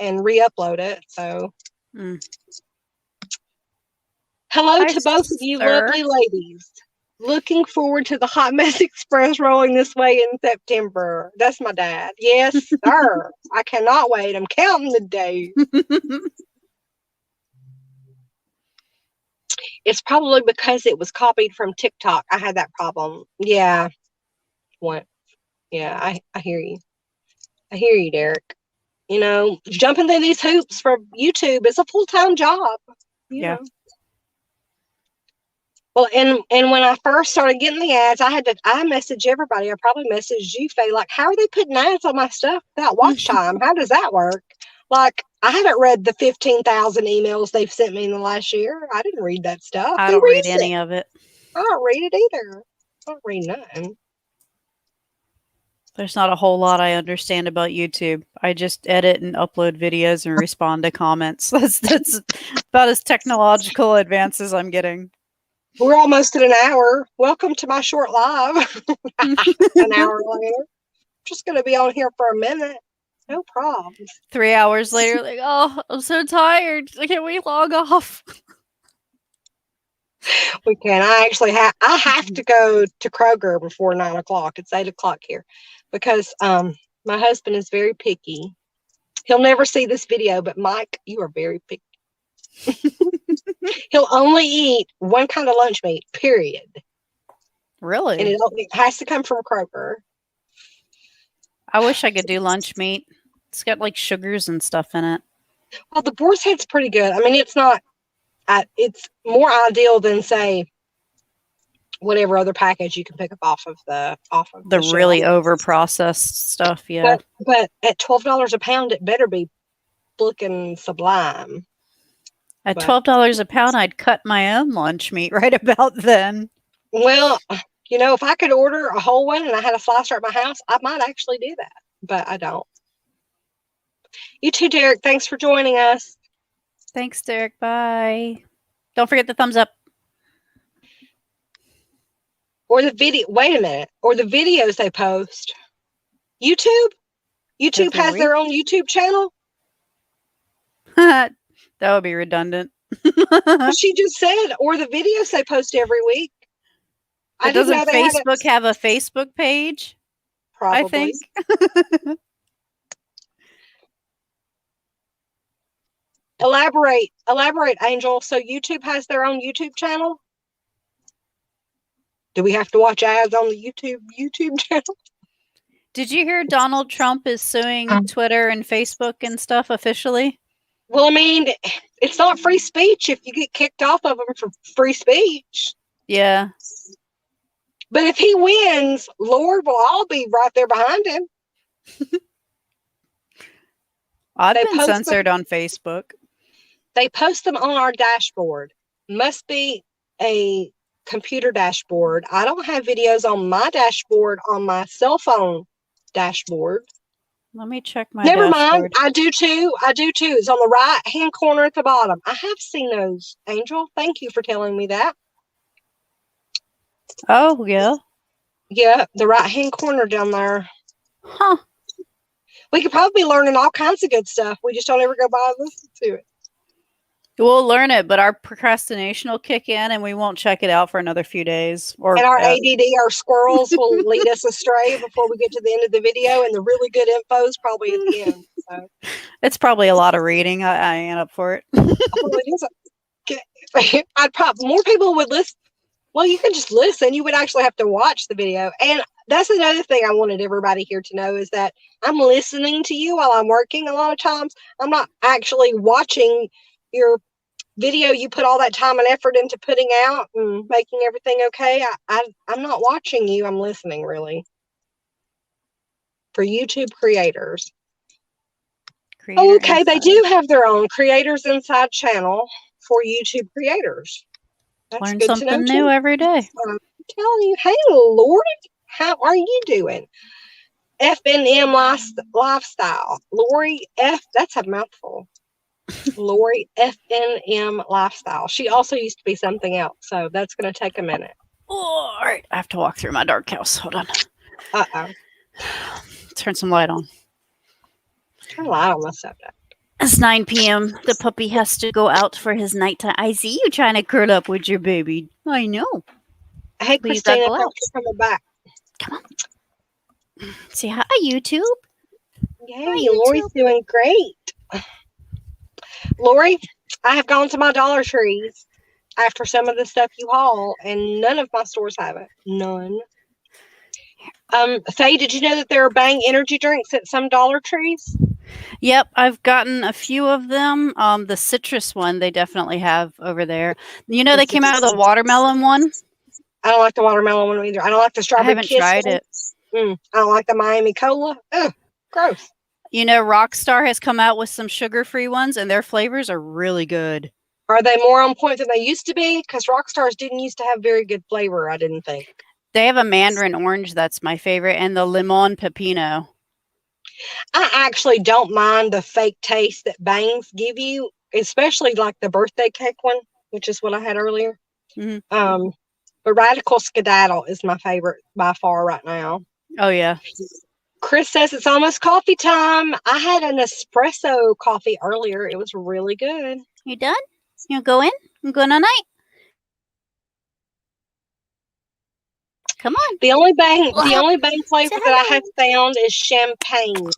A: and re-upload it. So hello to both of you lovely ladies. Looking forward to the Hot Mess Express rolling this way in September. That's my dad. Yes, sir. I cannot wait. I'm counting the days. It's probably because it was copied from TikTok. I had that problem. Yeah. What? Yeah, I hear you. I hear you, Derek. Jumping through these hoops for YouTube is a full-time job. You know. Well, and when I first started getting the ads, I messaged everybody. I probably messaged you, Faye, like, how are they putting ads on my stuff without watch time? How does that work? Like, I haven't read the 15,000 emails they've sent me in the last year. I didn't read that stuff.
C: I don't read any of it.
A: I don't read it either. I don't read nothing.
C: There's not a whole lot I understand about YouTube. I just edit and upload videos and respond to comments. That's about as technological advanced as I'm getting.
A: We're almost at an hour. Welcome to my short live. An hour later. Just going to be on here for a minute. No problems.
C: 3 hours later, like, oh, I'm so tired. Can we log off?
A: We can. I have to go to Kroger before 9 o'clock. It's 8 o'clock here because my husband is very picky. He'll never see this video, but Mike, you are very picky. He'll only eat one kind of lunch meat, period.
C: Really?
A: And it has to come from Kroger.
C: I wish I could do lunch meat. It's got like sugars and stuff in it.
A: Well, the boar's head's pretty good. I mean, it's not. It's more ideal than say whatever other package you can pick up off of the
C: really over processed stuff. Yeah,
A: but at $12 a pound, it better be looking sublime.
C: At $12 a pound, I'd cut my own lunch meat right about then.
A: Well, if I could order a whole one and I had a slicer at my house, I might actually do that, but I don't. You too, Derek. Thanks for joining us.
C: Thanks, Derek. Bye. Don't forget the thumbs up.
A: Or the video. Wait a minute. Or the videos they post. YouTube? YouTube has their own YouTube channel?
C: That would be redundant.
A: She just said, or the videos they post every week.
C: Doesn't Facebook have a Facebook page?
A: Probably.
C: I think.
A: Elaborate, Angel. So YouTube has their own YouTube channel? Do we have to watch ads on the YouTube channel?
C: Did you hear Donald Trump is suing Twitter and Facebook and stuff officially?
A: Well, I mean, it's not free speech if you get kicked off of them for free speech.
C: Yeah.
A: But if he wins, Lord, well, I'll be right there behind him.
C: I've been censored on Facebook.
A: They post them on our dashboard. Must be a computer dashboard. I don't have videos on my dashboard on my cell phone dashboard.
C: Let me check my
A: Never
C: dashboard.
A: mind. I do too. It's on the right hand corner at the bottom. I have seen those, Angel. Thank you for telling me that.
C: Oh, yeah.
A: Yeah, the right hand corner down there.
C: Huh.
A: We could probably be learning all kinds of good stuff. We just don't ever go by and listen to it.
C: We'll learn it, but our procrastination will kick in and we won't check it out for another few days.
A: And our ADD, our squirrels will lead us astray before we get to the end of the video, and the really good info is probably at the end. So.
C: It's probably a lot of reading. I ain't up for it.
A: More people would listen. Well, you can just listen. You would actually have to watch the video. And that's another thing I wanted everybody here to know is that I'm listening to you while I'm working a lot of times. I'm not actually watching video you put all that time and effort into putting out and making everything okay. I'm not watching you. I'm listening, really. For YouTube creators.
C: Creator
A: Okay, they
C: Inside.
A: do have their own Creators Inside channel for YouTube creators. That's
C: Learn
A: good to
C: something
A: know,
C: new
A: too.
C: every day.
A: I'm telling you, hey, Lord, how are you doing? FNM Lifestyle. Lori F, that's a mouthful. Lori FNM Lifestyle. She also used to be something else, so that's going to take a minute.
C: Oh, all right, I have to walk through my dark house. Hold on.
A: Uh-oh.
C: Turn some light on.
A: Turn a light on the subject.
C: It's 9 p.m. The puppy has to go out for his nighttime. I see you trying to curl up with your baby. I know.
A: Hey,
C: Please don't
A: Christina,
C: go
A: thank
C: out.
A: you for coming back.
C: Come on. Say hi, YouTube.
A: Yay,
C: Hi,
A: Lori's
C: YouTube.
A: doing great. Lori, I have gone to my Dollar Trees after some of the stuff you haul, and none of my stores have it. None. Faye, did you know that there are Bang energy drinks at some Dollar Trees?
C: Yep, I've gotten a few of them. The citrus one they definitely have over there. You know, they came out with a watermelon one.
A: I don't like the watermelon one either. I don't like the
C: I
A: strawberry
C: haven't
A: kiss
C: tried
A: one.
C: it.
A: I don't like the Miami Cola. Ugh, gross.
C: You know, Rockstar has come out with some sugar-free ones, and their flavors are really good.
A: Are they more on point than they used to be? Because Rockstars didn't used to have very good flavor, I didn't think.
C: They have a mandarin orange that's my favorite, and the limon pepino.
A: I actually don't mind the fake taste that Bangs give you, especially like the birthday cake one, which is what I had earlier.
C: Mm-hmm.
A: But Radical Skedaddle is my favorite by far right now.
C: Oh, yeah.
A: Chris says it's almost coffee time. I had an espresso coffee earlier. It was really good.
C: You done? You go in? You going tonight? Come on.
A: The only bang flavor
C: Say
A: that I
C: hello.
A: have found is champagne.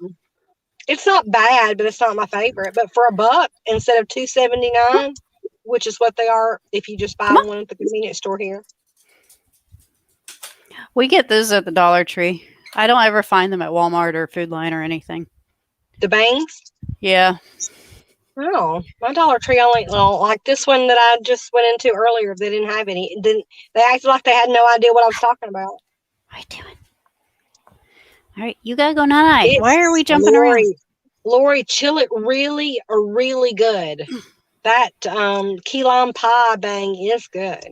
A: It's not bad, but it's not my favorite. But for $1 instead of $2.79, which is what they are if you just buy
C: Come on.
A: one at the convenience store here.
C: We get those at the Dollar Tree. I don't ever find them at Walmart or Food Line or anything.
A: The Bangs?
C: Yeah.
A: Oh, my Dollar Tree only, like this one that I just went into earlier, they didn't have any. They acted like they had no idea what I was talking about.
C: What are you doing? All right, you gotta go night. Why are we jumping around?
A: Lori, chill it really, really good. That key lime pie Bang is good.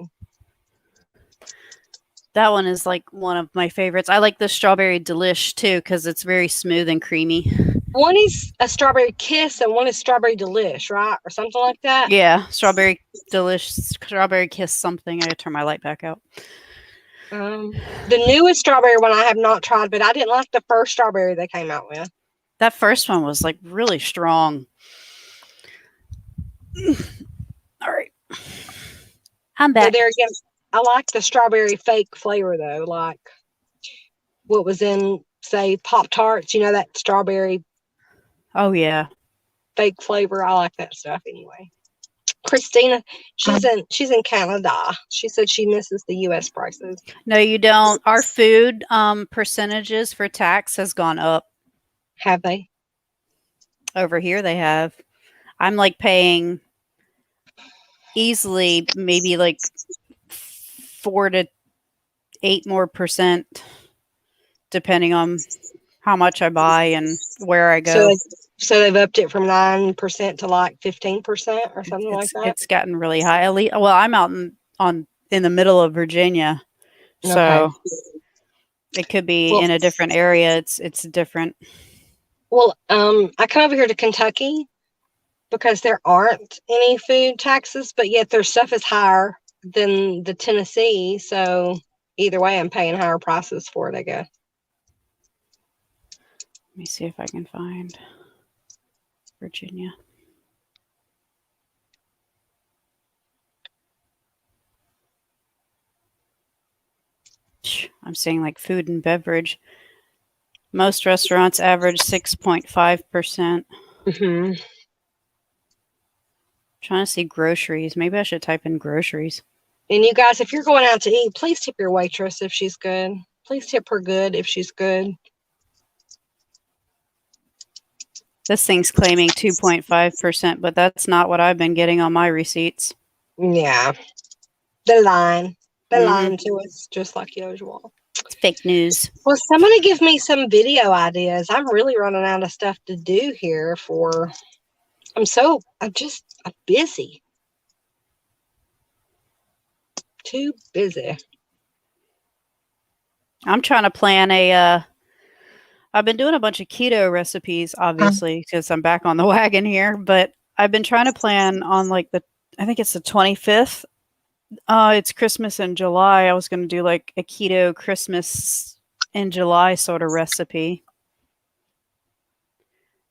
C: That one is like one of my favorites. I like the strawberry delish too because it's very smooth and creamy.
A: One is a strawberry kiss and one is strawberry delish, right? Or something like that.
C: Yeah, strawberry delish, strawberry kiss something. I gotta turn my light back out.
A: The newest strawberry one I have not tried, but I didn't like the first strawberry they came out with.
C: That first one was like really strong. All right. I'm back.
A: But there again, I like the strawberry fake flavor though, like what was in, say, Pop-Tarts, you know, that strawberry
C: Oh yeah.
A: fake flavor. I like that stuff anyway. Christina, she's in Canada. She said she misses the US prices.
C: No, you don't. Our food percentages for tax has gone up.
A: Have they?
C: Over here they have. I'm like paying easily maybe like 4 to 8 more percent depending on how much I buy and where I go.
A: So they've upped it from 9% to like 15% or something like that.
C: It's gotten really high. Well, I'm out in the middle of Virginia, so it could be in a different area. It's different.
A: Well, I come over here to Kentucky because there aren't any food taxes, but yet their stuff is higher than the Tennessee. So either way, I'm paying higher prices for it, I guess.
C: Let me see if I can find Virginia. I'm saying like food and beverage. Most restaurants average 6.5%.
A: Mm-hmm.
C: Trying to see groceries. Maybe I should type in groceries.
A: And you guys, if you're going out to eat, please tip your waitress if she's good. Please tip her good if she's good.
C: This thing's claiming 2.5%, but that's not what I've been getting on my receipts.
A: Yeah. They're lying. They're
C: Mhm.
A: lying to us just like usual.
C: It's fake news.
A: Well, somebody give me some video ideas. I'm really running out of stuff to do here I'm busy. Too busy.
C: I'm trying to plan I've been doing a bunch of keto recipes, obviously, because I'm back on the wagon here, but I've been trying to plan on I think it's the 25th. It's Christmas in July. I was going to do like a keto Christmas in July sort of recipe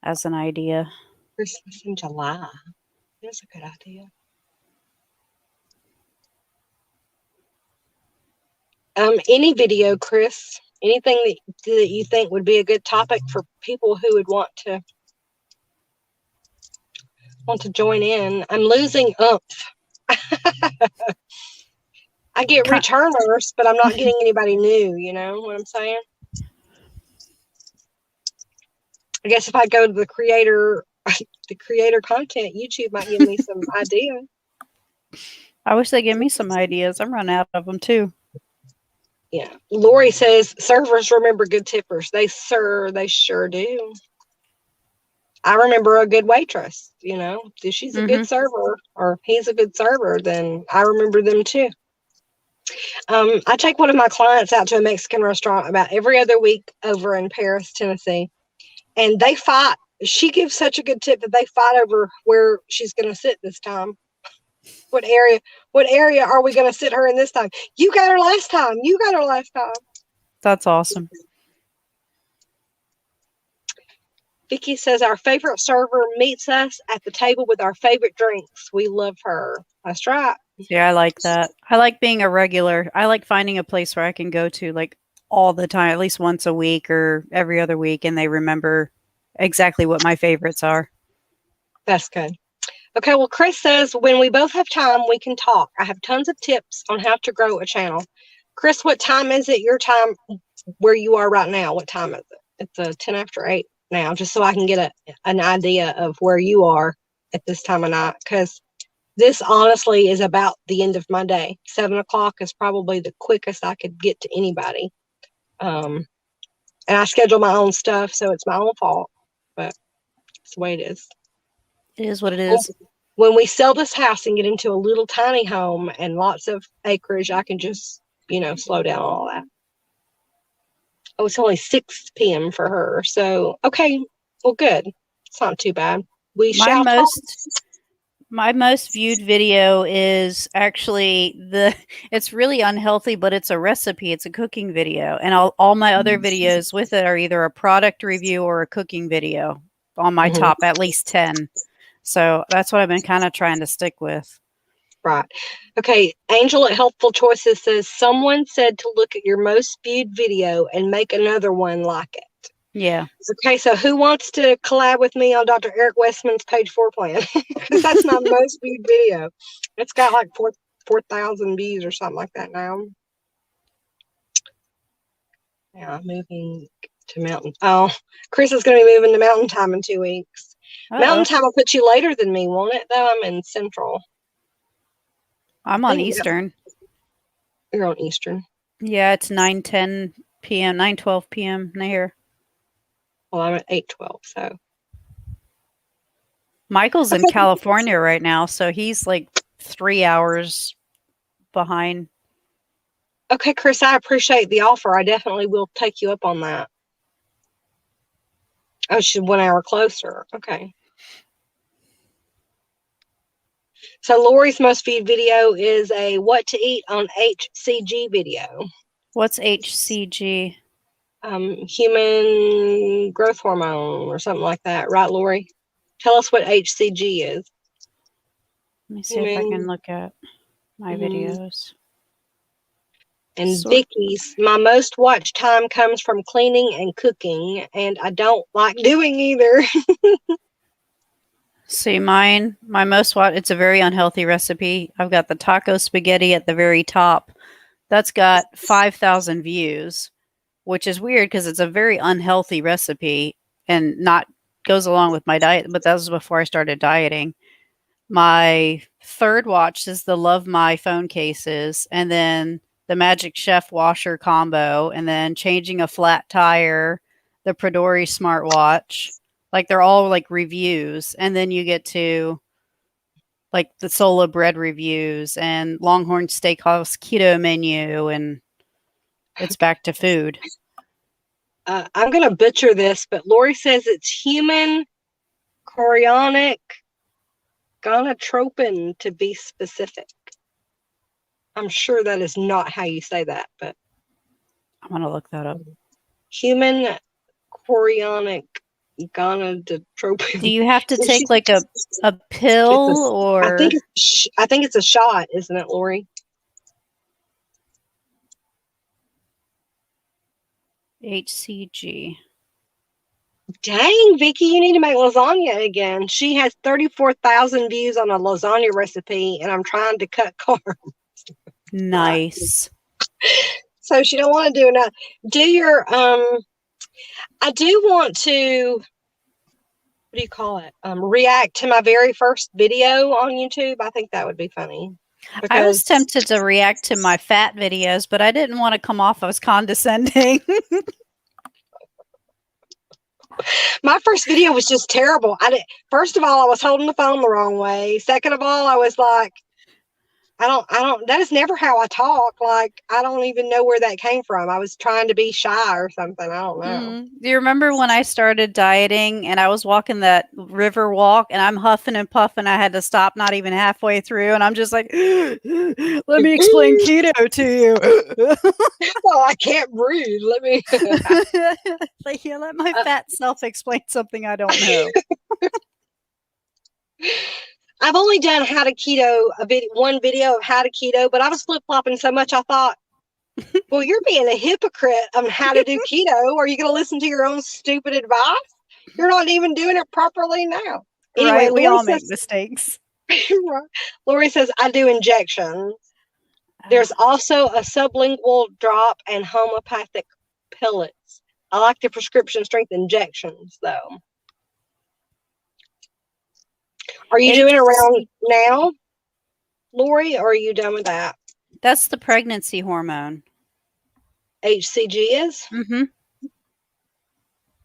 C: as an idea.
A: Christmas in July. That's a good idea. Any video, Chris? Anything that you think would be a good topic for people who would want to join in? I'm losing oomph. I get returners, but I'm not getting anybody new. You know what I'm saying? I guess if I go to the creator content, YouTube might give me some ideas.
C: I wish they give me some ideas. I'm running out of them too.
A: Yeah. Lori says servers remember good tippers. They sure do. I remember a good waitress, if she's a good server or he's a good server, then I remember them too. I take one of my clients out to a Mexican restaurant about every other week over in Paris, Tennessee, and they fight. She gives such a good tip that they fight over where she's going to sit this time. What area are we going to sit her in this time? You got her last time.
C: That's awesome.
A: Vicky says our favorite server meets us at the table with our favorite drinks. We love her. That's right.
C: Yeah, I like that. I like being a regular. I like finding a place where I can go to like all the time, at least once a week or every other week, and they remember exactly what my favorites are.
A: That's good. Okay, well, Chris says when we both have time, we can talk. I have tons of tips on how to grow a channel. Chris, what time is it? Your time where you are right now? What time is it? It's 10 after 8 now, just so I can get an idea of where you are at this time of night, because this honestly is about the end of my day. 7 o'clock is probably the quickest I could get to anybody. And I schedule my own stuff, so it's my own fault, but it's the way it is.
C: It is what it is.
A: When we sell this house and get into a little tiny home and lots of acreage, I can just, slow down all that. Oh, it's only 6 p.m. for her. So, okay, well, good. It's not too bad.
C: My most viewed video is actually it's really unhealthy, but it's a recipe. It's a cooking video. And all my other videos with it are either a product review or a cooking video on my top, at least 10. So that's what I've been kind of trying to stick with.
A: Right. Okay. Angel at Helpful Choices says, someone said to look at your most viewed video and make another one like it.
C: Yeah.
A: Okay. So who wants to collab with me on Dr. Eric Westman's page 4 plan? Because that's my most viewed video. It's got like 4,000 views or something like that now. Yeah, I'm moving to Mountain. Oh, Chris is going to be moving to Mountain Time in 2 weeks.
C: Uh-oh.
A: Mountain Time will put you later than me, won't it? Though I'm in Central.
C: I'm on Eastern.
A: You're on Eastern.
C: Yeah, it's 9:10 p.m., 9:12 p.m. here.
A: Well, I'm at 8:12, so.
C: Michael's in California right now, so he's like 3 hours behind.
A: Okay, Chris, I appreciate the offer. I definitely will take you up on that. Oh, she's 1 hour closer. Okay. So Lori's most viewed video is a what to eat on HCG video.
C: What's HCG?
A: Human growth hormone or something like that. Right, Lori? Tell us what HCG is.
C: Let me see if I can look at my videos.
A: And Vicky's, my most watch time comes from cleaning and cooking, and I don't like doing either.
C: See, my most watch, it's a very unhealthy recipe. I've got the taco spaghetti at the very top. That's got 5,000 views, which is weird because it's a very unhealthy recipe and not goes along with my diet, but that was before I started dieting. My third watch is the Love My phone cases, and then the Magic Chef washer combo, and then changing a flat tire, the Prodori smartwatch. Like they're all like reviews, and then you get to like the Sola bread reviews and Longhorn Steakhouse keto menu, and it's back to food.
A: I'm going to butcher this, but Lori says it's human chorionic gonadotropin to be specific. I'm sure that is not how you say that, but
C: I'm gonna look that up.
A: human chorionic gonadotropin.
C: Do you have to take like a pill or?
A: I think it's a shot, isn't it, Lori?
C: HCG.
A: Dang, Vicky, you need to make lasagna again. She has 34,000 views on a lasagna recipe, and I'm trying to cut carbs.
C: Nice.
A: So she don't want to do enough. Do your I do want to, what do you call it? React to my very first video on YouTube. I think that would be funny.
C: I was tempted to react to my fat videos, but I didn't want to come off as condescending.
A: My first video was just terrible. First of all, I was holding the phone the wrong way. Second of all, I was like, that is never how I talk. Like, I don't even know where that came from. I was trying to be shy or something. I don't know.
C: Do you remember when I started dieting and I was walking that river walk and I'm huffing and puffing? I had to stop not even halfway through. And I'm just like, let me explain keto to you.
A: Well, I can't breathe. Let me.
C: Like, yeah, let my fat self explain something I don't know.
A: I've only done how to keto one video of how to keto, but I was flip flopping so much I thought, well, you're being a hypocrite on how to do keto. Are you going to listen to your own stupid advice? You're not even doing it properly now. Anyway,
C: Right? We all make mistakes.
A: Lori says I do injections. There's also a sublingual drop and homeopathic pellets. I like the prescription strength injections though. Are you doing around now, Lori, or are you done with that?
C: That's the pregnancy hormone.
A: HCG is?
C: Mm-hmm.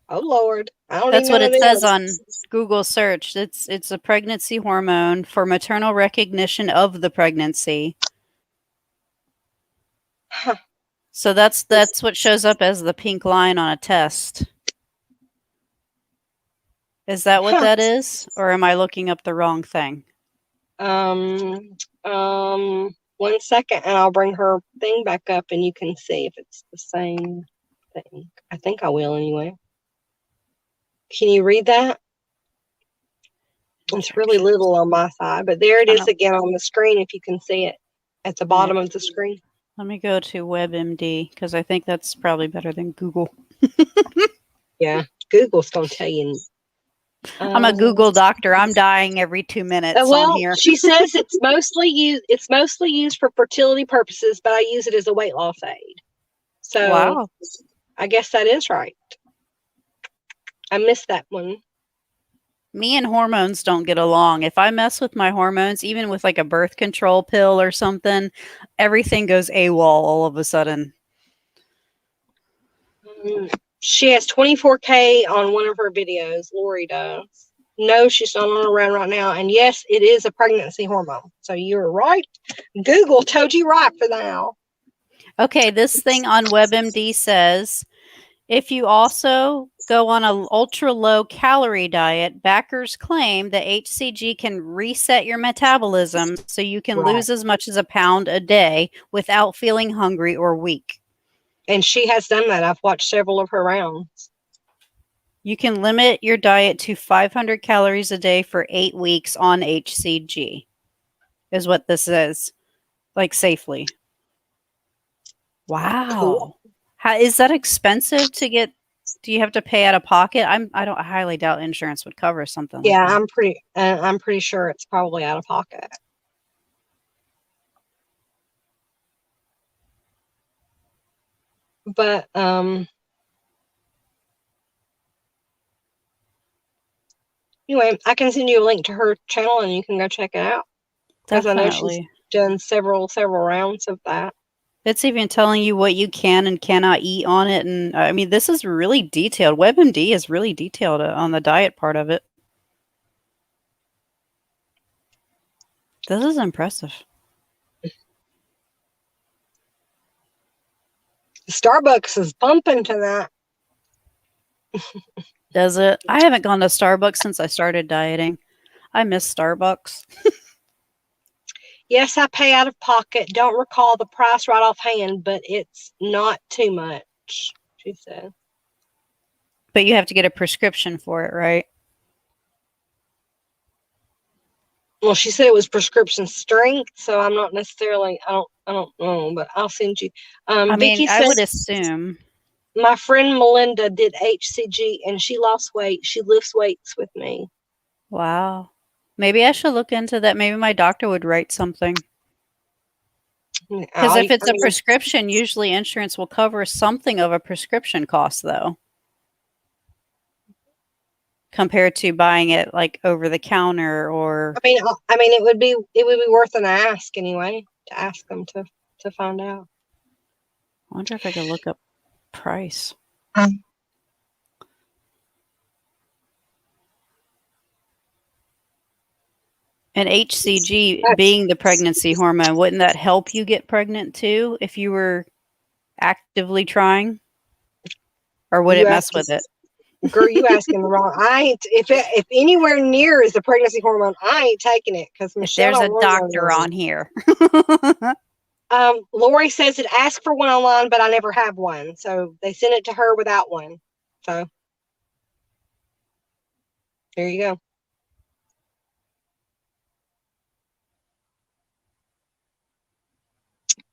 A: Oh, Lord.
C: That's what it says on Google search. It's a pregnancy hormone for maternal recognition of the pregnancy.
A: Huh.
C: So that's what shows up as the pink line on a test. Is that what that is? Or am I looking up the wrong thing?
A: 1 second and I'll bring her thing back up and you can see if it's the same thing. I think I will anyway. Can you read that? It's really little on my side, but there it is again on the screen if you can see it at the bottom of the screen.
C: Let me go to WebMD because I think that's probably better than Google.
A: Yeah, Google's going to tell you.
C: I'm a Google doctor. I'm dying every 2 minutes on here.
A: She says it's mostly used for fertility purposes, but I use it as a weight loss aid. So
C: wow.
A: I guess that is right. I missed that one.
C: Me and hormones don't get along. If I mess with my hormones, even with like a birth control pill or something, everything goes AWOL all of a sudden.
A: She has 24K on one of her videos. Lori does. No, she's not on around right now. And yes, it is a pregnancy hormone. So you're right. Google told you right for now.
C: Okay, this thing on WebMD says, if you also go on an ultra-low calorie diet, backers claim that HCG can reset your metabolism so you can lose as much as a pound a day without feeling hungry or weak.
A: And she has done that. I've watched several of her rounds.
C: You can limit your diet to 500 calories a day for 8 weeks on HCG, is what this is, like safely. Wow. Cool. Is that expensive to get? Do you have to pay out of pocket? I highly doubt insurance would cover something like that.
A: Yeah, I'm pretty sure it's probably out of pocket. But Anyway, I can send you a link to her channel and you can go check it out. Because I know she's
C: Definitely.
A: done several rounds of that.
C: It's even telling you what you can and cannot eat on it. And I mean, this is really detailed. WebMD is really detailed on the diet part of it. This is impressive.
A: Starbucks is bumping to that.
C: Does it? I haven't gone to Starbucks since I started dieting. I miss Starbucks.
A: Yes, I pay out of pocket. Don't recall the price right offhand, but it's not too much, she said.
C: But you have to get a prescription for it, right?
A: Well, she said it was prescription strength, so I'm not necessarily. I don't know, but I'll send you.
C: I
A: Vicky
C: mean, I
A: says
C: would assume.
A: my friend Melinda did HCG and she lost weight. She lifts weights with me.
C: Wow. Maybe I should look into that. Maybe my doctor would write something. Because if it's a prescription, usually insurance will cover something of a prescription cost, though, compared to buying it like over the counter or.
A: I mean, it would be worth an ask anyway to ask them to find out.
C: I wonder if I could look up price. And HCG being the pregnancy hormone, wouldn't that help you get pregnant too if you were actively trying? Or would it mess with it?
A: Girl, you asking the wrong. I ain't if anywhere near is the pregnancy hormone, I ain't taking it because Michelle.
C: There's a doctor on here.
A: Lori says it asked for one online, but I never have one, so they sent it to her without one. So there you go.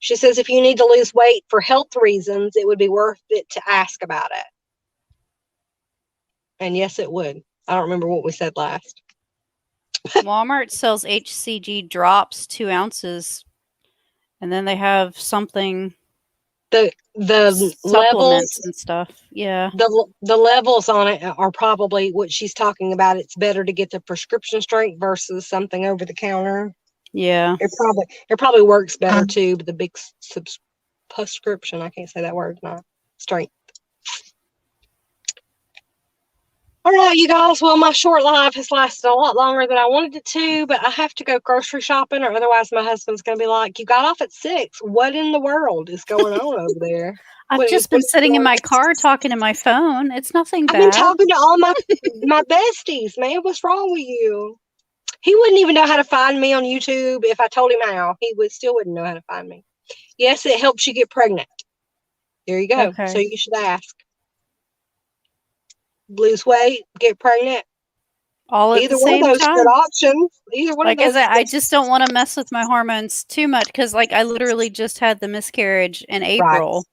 A: She says if you need to lose weight for health reasons, it would be worth it to ask about it. And yes, it would. I don't remember what we said last.
C: Walmart sells HCG drops, 2 ounces, and then they have something.
A: The
C: supplements
A: levels
C: and stuff. Yeah.
A: The levels on it are probably what she's talking about. It's better to get the prescription strength versus something over the counter.
C: Yeah.
A: It probably works better too, but the big prescription, I can't say that word, not strength. All right, you guys. Well, my short live has lasted a lot longer than I wanted it to, but I have to go grocery shopping or otherwise my husband's going to be like, you got off at 6. What in the world is going on over there?
C: I've just been sitting in my car talking to my phone. It's nothing bad.
A: I've been talking to all my besties, man. What's wrong with you? He wouldn't even know how to find me on YouTube if I told him how. He still wouldn't know how to find me. Yes, it helps you get pregnant. There you go.
C: Okay.
A: So you should ask. Lose weight, get pregnant.
C: All at
A: Either
C: the
A: one
C: same
A: of those
C: time.
A: good options. Either one
C: like
A: of those.
C: I just don't want to mess with my hormones too much because, like, I literally just had the miscarriage in April,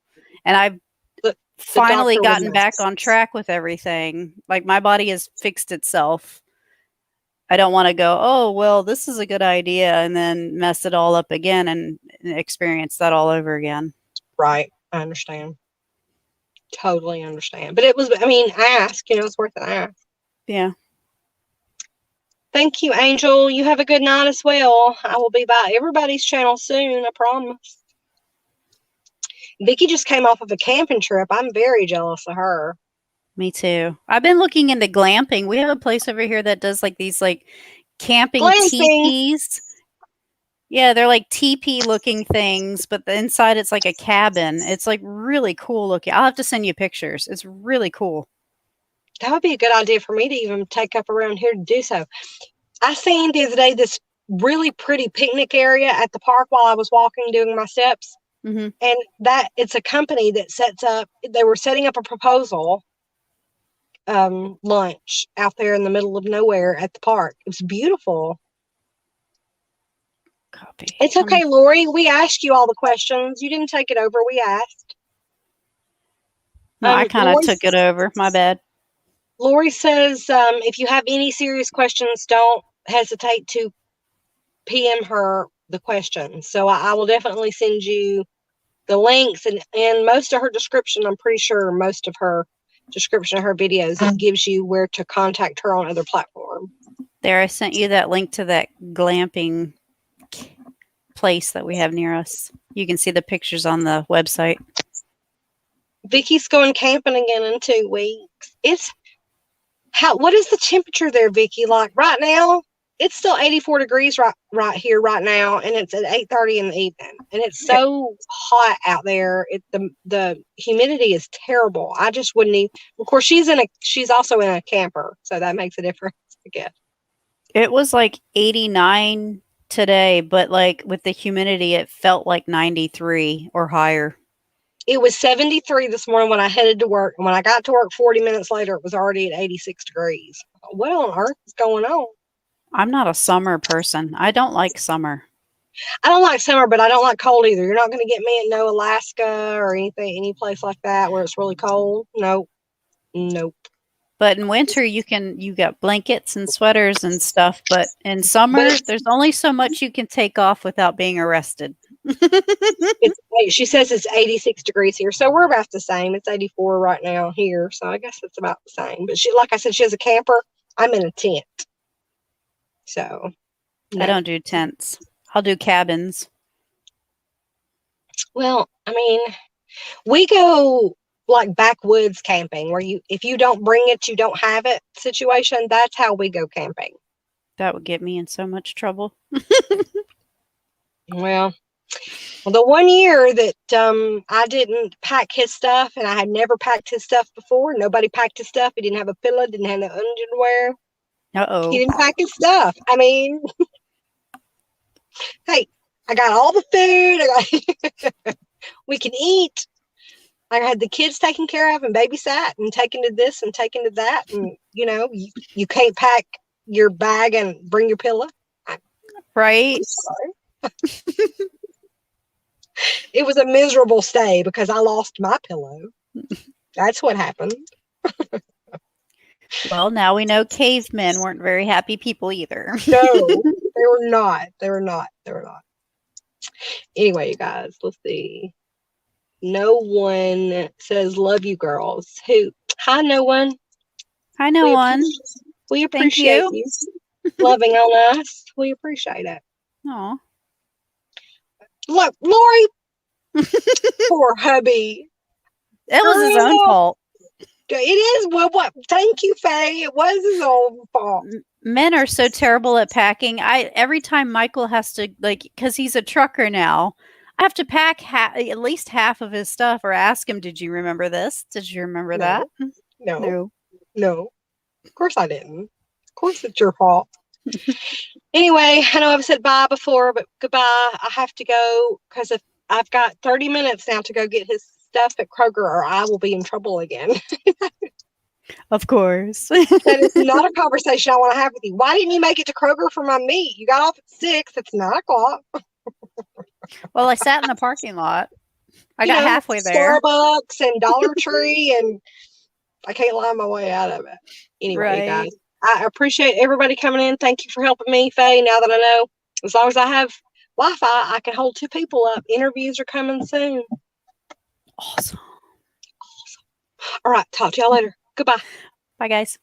C: and I've finally gotten back on track with everything. Like, my body has fixed itself. I don't want to go, oh, well, this is a good idea, and then mess it all up again and experience that all over again.
A: Right. I understand. Totally understand. But it was, ask, it's worth an ask.
C: Yeah.
A: Thank you, Angel. You have a good night as well. I will be by everybody's channel soon, I promise. Vicky just came off of a camping trip. I'm very jealous of her.
C: Me too. I've been looking into glamping. We have a place over here that does like these like camping teepees. Yeah, they're like teepee looking things, but the inside it's like a cabin. It's like really cool looking. I'll have to send you pictures. It's really cool.
A: That would be a good idea for me to even take up around here to do so. I seen the other day this really pretty picnic area at the park while I was walking, doing my steps.
C: Mm-hmm.
A: And that it's a company that sets up, they were setting up a proposal lunch out there in the middle of nowhere at the park. It was beautiful.
C: Copy.
A: It's okay, Lori. We asked you all the questions. You didn't take it over. We asked.
C: No, I kind of took it over. My bad.
A: Lori says, if you have any serious questions, don't hesitate to PM her the questions. So I will definitely send you the links and most of her description. I'm pretty sure most of her description of her videos, it gives you where to contact her on other platforms.
C: There, I sent you that link to that glamping place that we have near us. You can see the pictures on the website.
A: Vicky's going camping again in 2 weeks. What is the temperature there, Vicky? Like right now, it's still 84 degrees right here right now, and it's at 8:30 in the evening, and it's so hot out there. The humidity is terrible. I just wouldn't even. Of course, she's also in a camper, so that makes a difference, I guess.
C: It was like 89 today, but like with the humidity, it felt like 93 or higher.
A: It was 73 this morning when I headed to work. And when I got to work 40 minutes later, it was already at 86 degrees. What on earth is going on?
C: I'm not a summer person. I don't like summer.
A: I don't like summer, but I don't like cold either. You're not going to get me in Alaska or any place like that where it's really cold. Nope.
C: But in winter, you got blankets and sweaters and stuff. But in summer, there's only so much you can take off without being arrested.
A: She says it's 86 degrees here, so we're about the same. It's 84 right now here, so I guess it's about the same. But like I said, she has a camper. I'm in a tent, so no.
C: I don't do tents. I'll do cabins.
A: Well, I mean, we go like backwoods camping, where if you don't bring it, you don't have it situation. That's how we go camping.
C: That would get me in so much trouble.
A: Well, the one year that I didn't pack his stuff, and I had never packed his stuff before. Nobody packed his stuff. He didn't have a pillow, didn't have no underwear.
C: Uh-oh.
A: He didn't pack his stuff. I mean, hey, I got all the food. We can eat. I had the kids taken care of and babysat and taken to this and taken to that. And, you can't pack your bag and bring your pillow.
C: Right.
A: It was a miserable stay because I lost my pillow. That's what happened.
C: Well, now we know cavemen weren't very happy people either.
A: No, they were not. They were not. Anyway, you guys, let's see. No one says love you girls. Who? Hi, no one.
C: Hi, no one.
A: We appreciate you loving on us. We appreciate it.
C: Aw.
A: Look, Lori, poor hubby.
C: It was his own fault.
A: It is. Well, what? Thank you, Faye. It was his own fault.
C: Men are so terrible at packing. Every time Michael has to, because he's a trucker now, I have to pack at least half of his stuff or ask him, did you remember this? Did you remember that?
A: No. Of course I didn't. Of course it's your fault. Anyway, I know I've said bye before, but goodbye. I have to go because if I've got 30 minutes now to go get his stuff at Kroger, or I will be in trouble again.
C: Of course.
A: That is not a conversation I want to have with you. Why didn't you make it to Kroger for my meat? You got off at 6. It's 9 o'clock.
C: Well, I sat in the parking lot. I got halfway there.
A: Starbucks and Dollar Tree, and I can't line my way out of it. Anyway, guys, I appreciate everybody coming in. Thank you for helping me, Faye. Now that I know, as long as I have Wi-Fi, I can hold 2 people up. Interviews are coming soon.
C: Awesome.
A: All right. Talk to y'all later. Goodbye.
C: Bye, guys.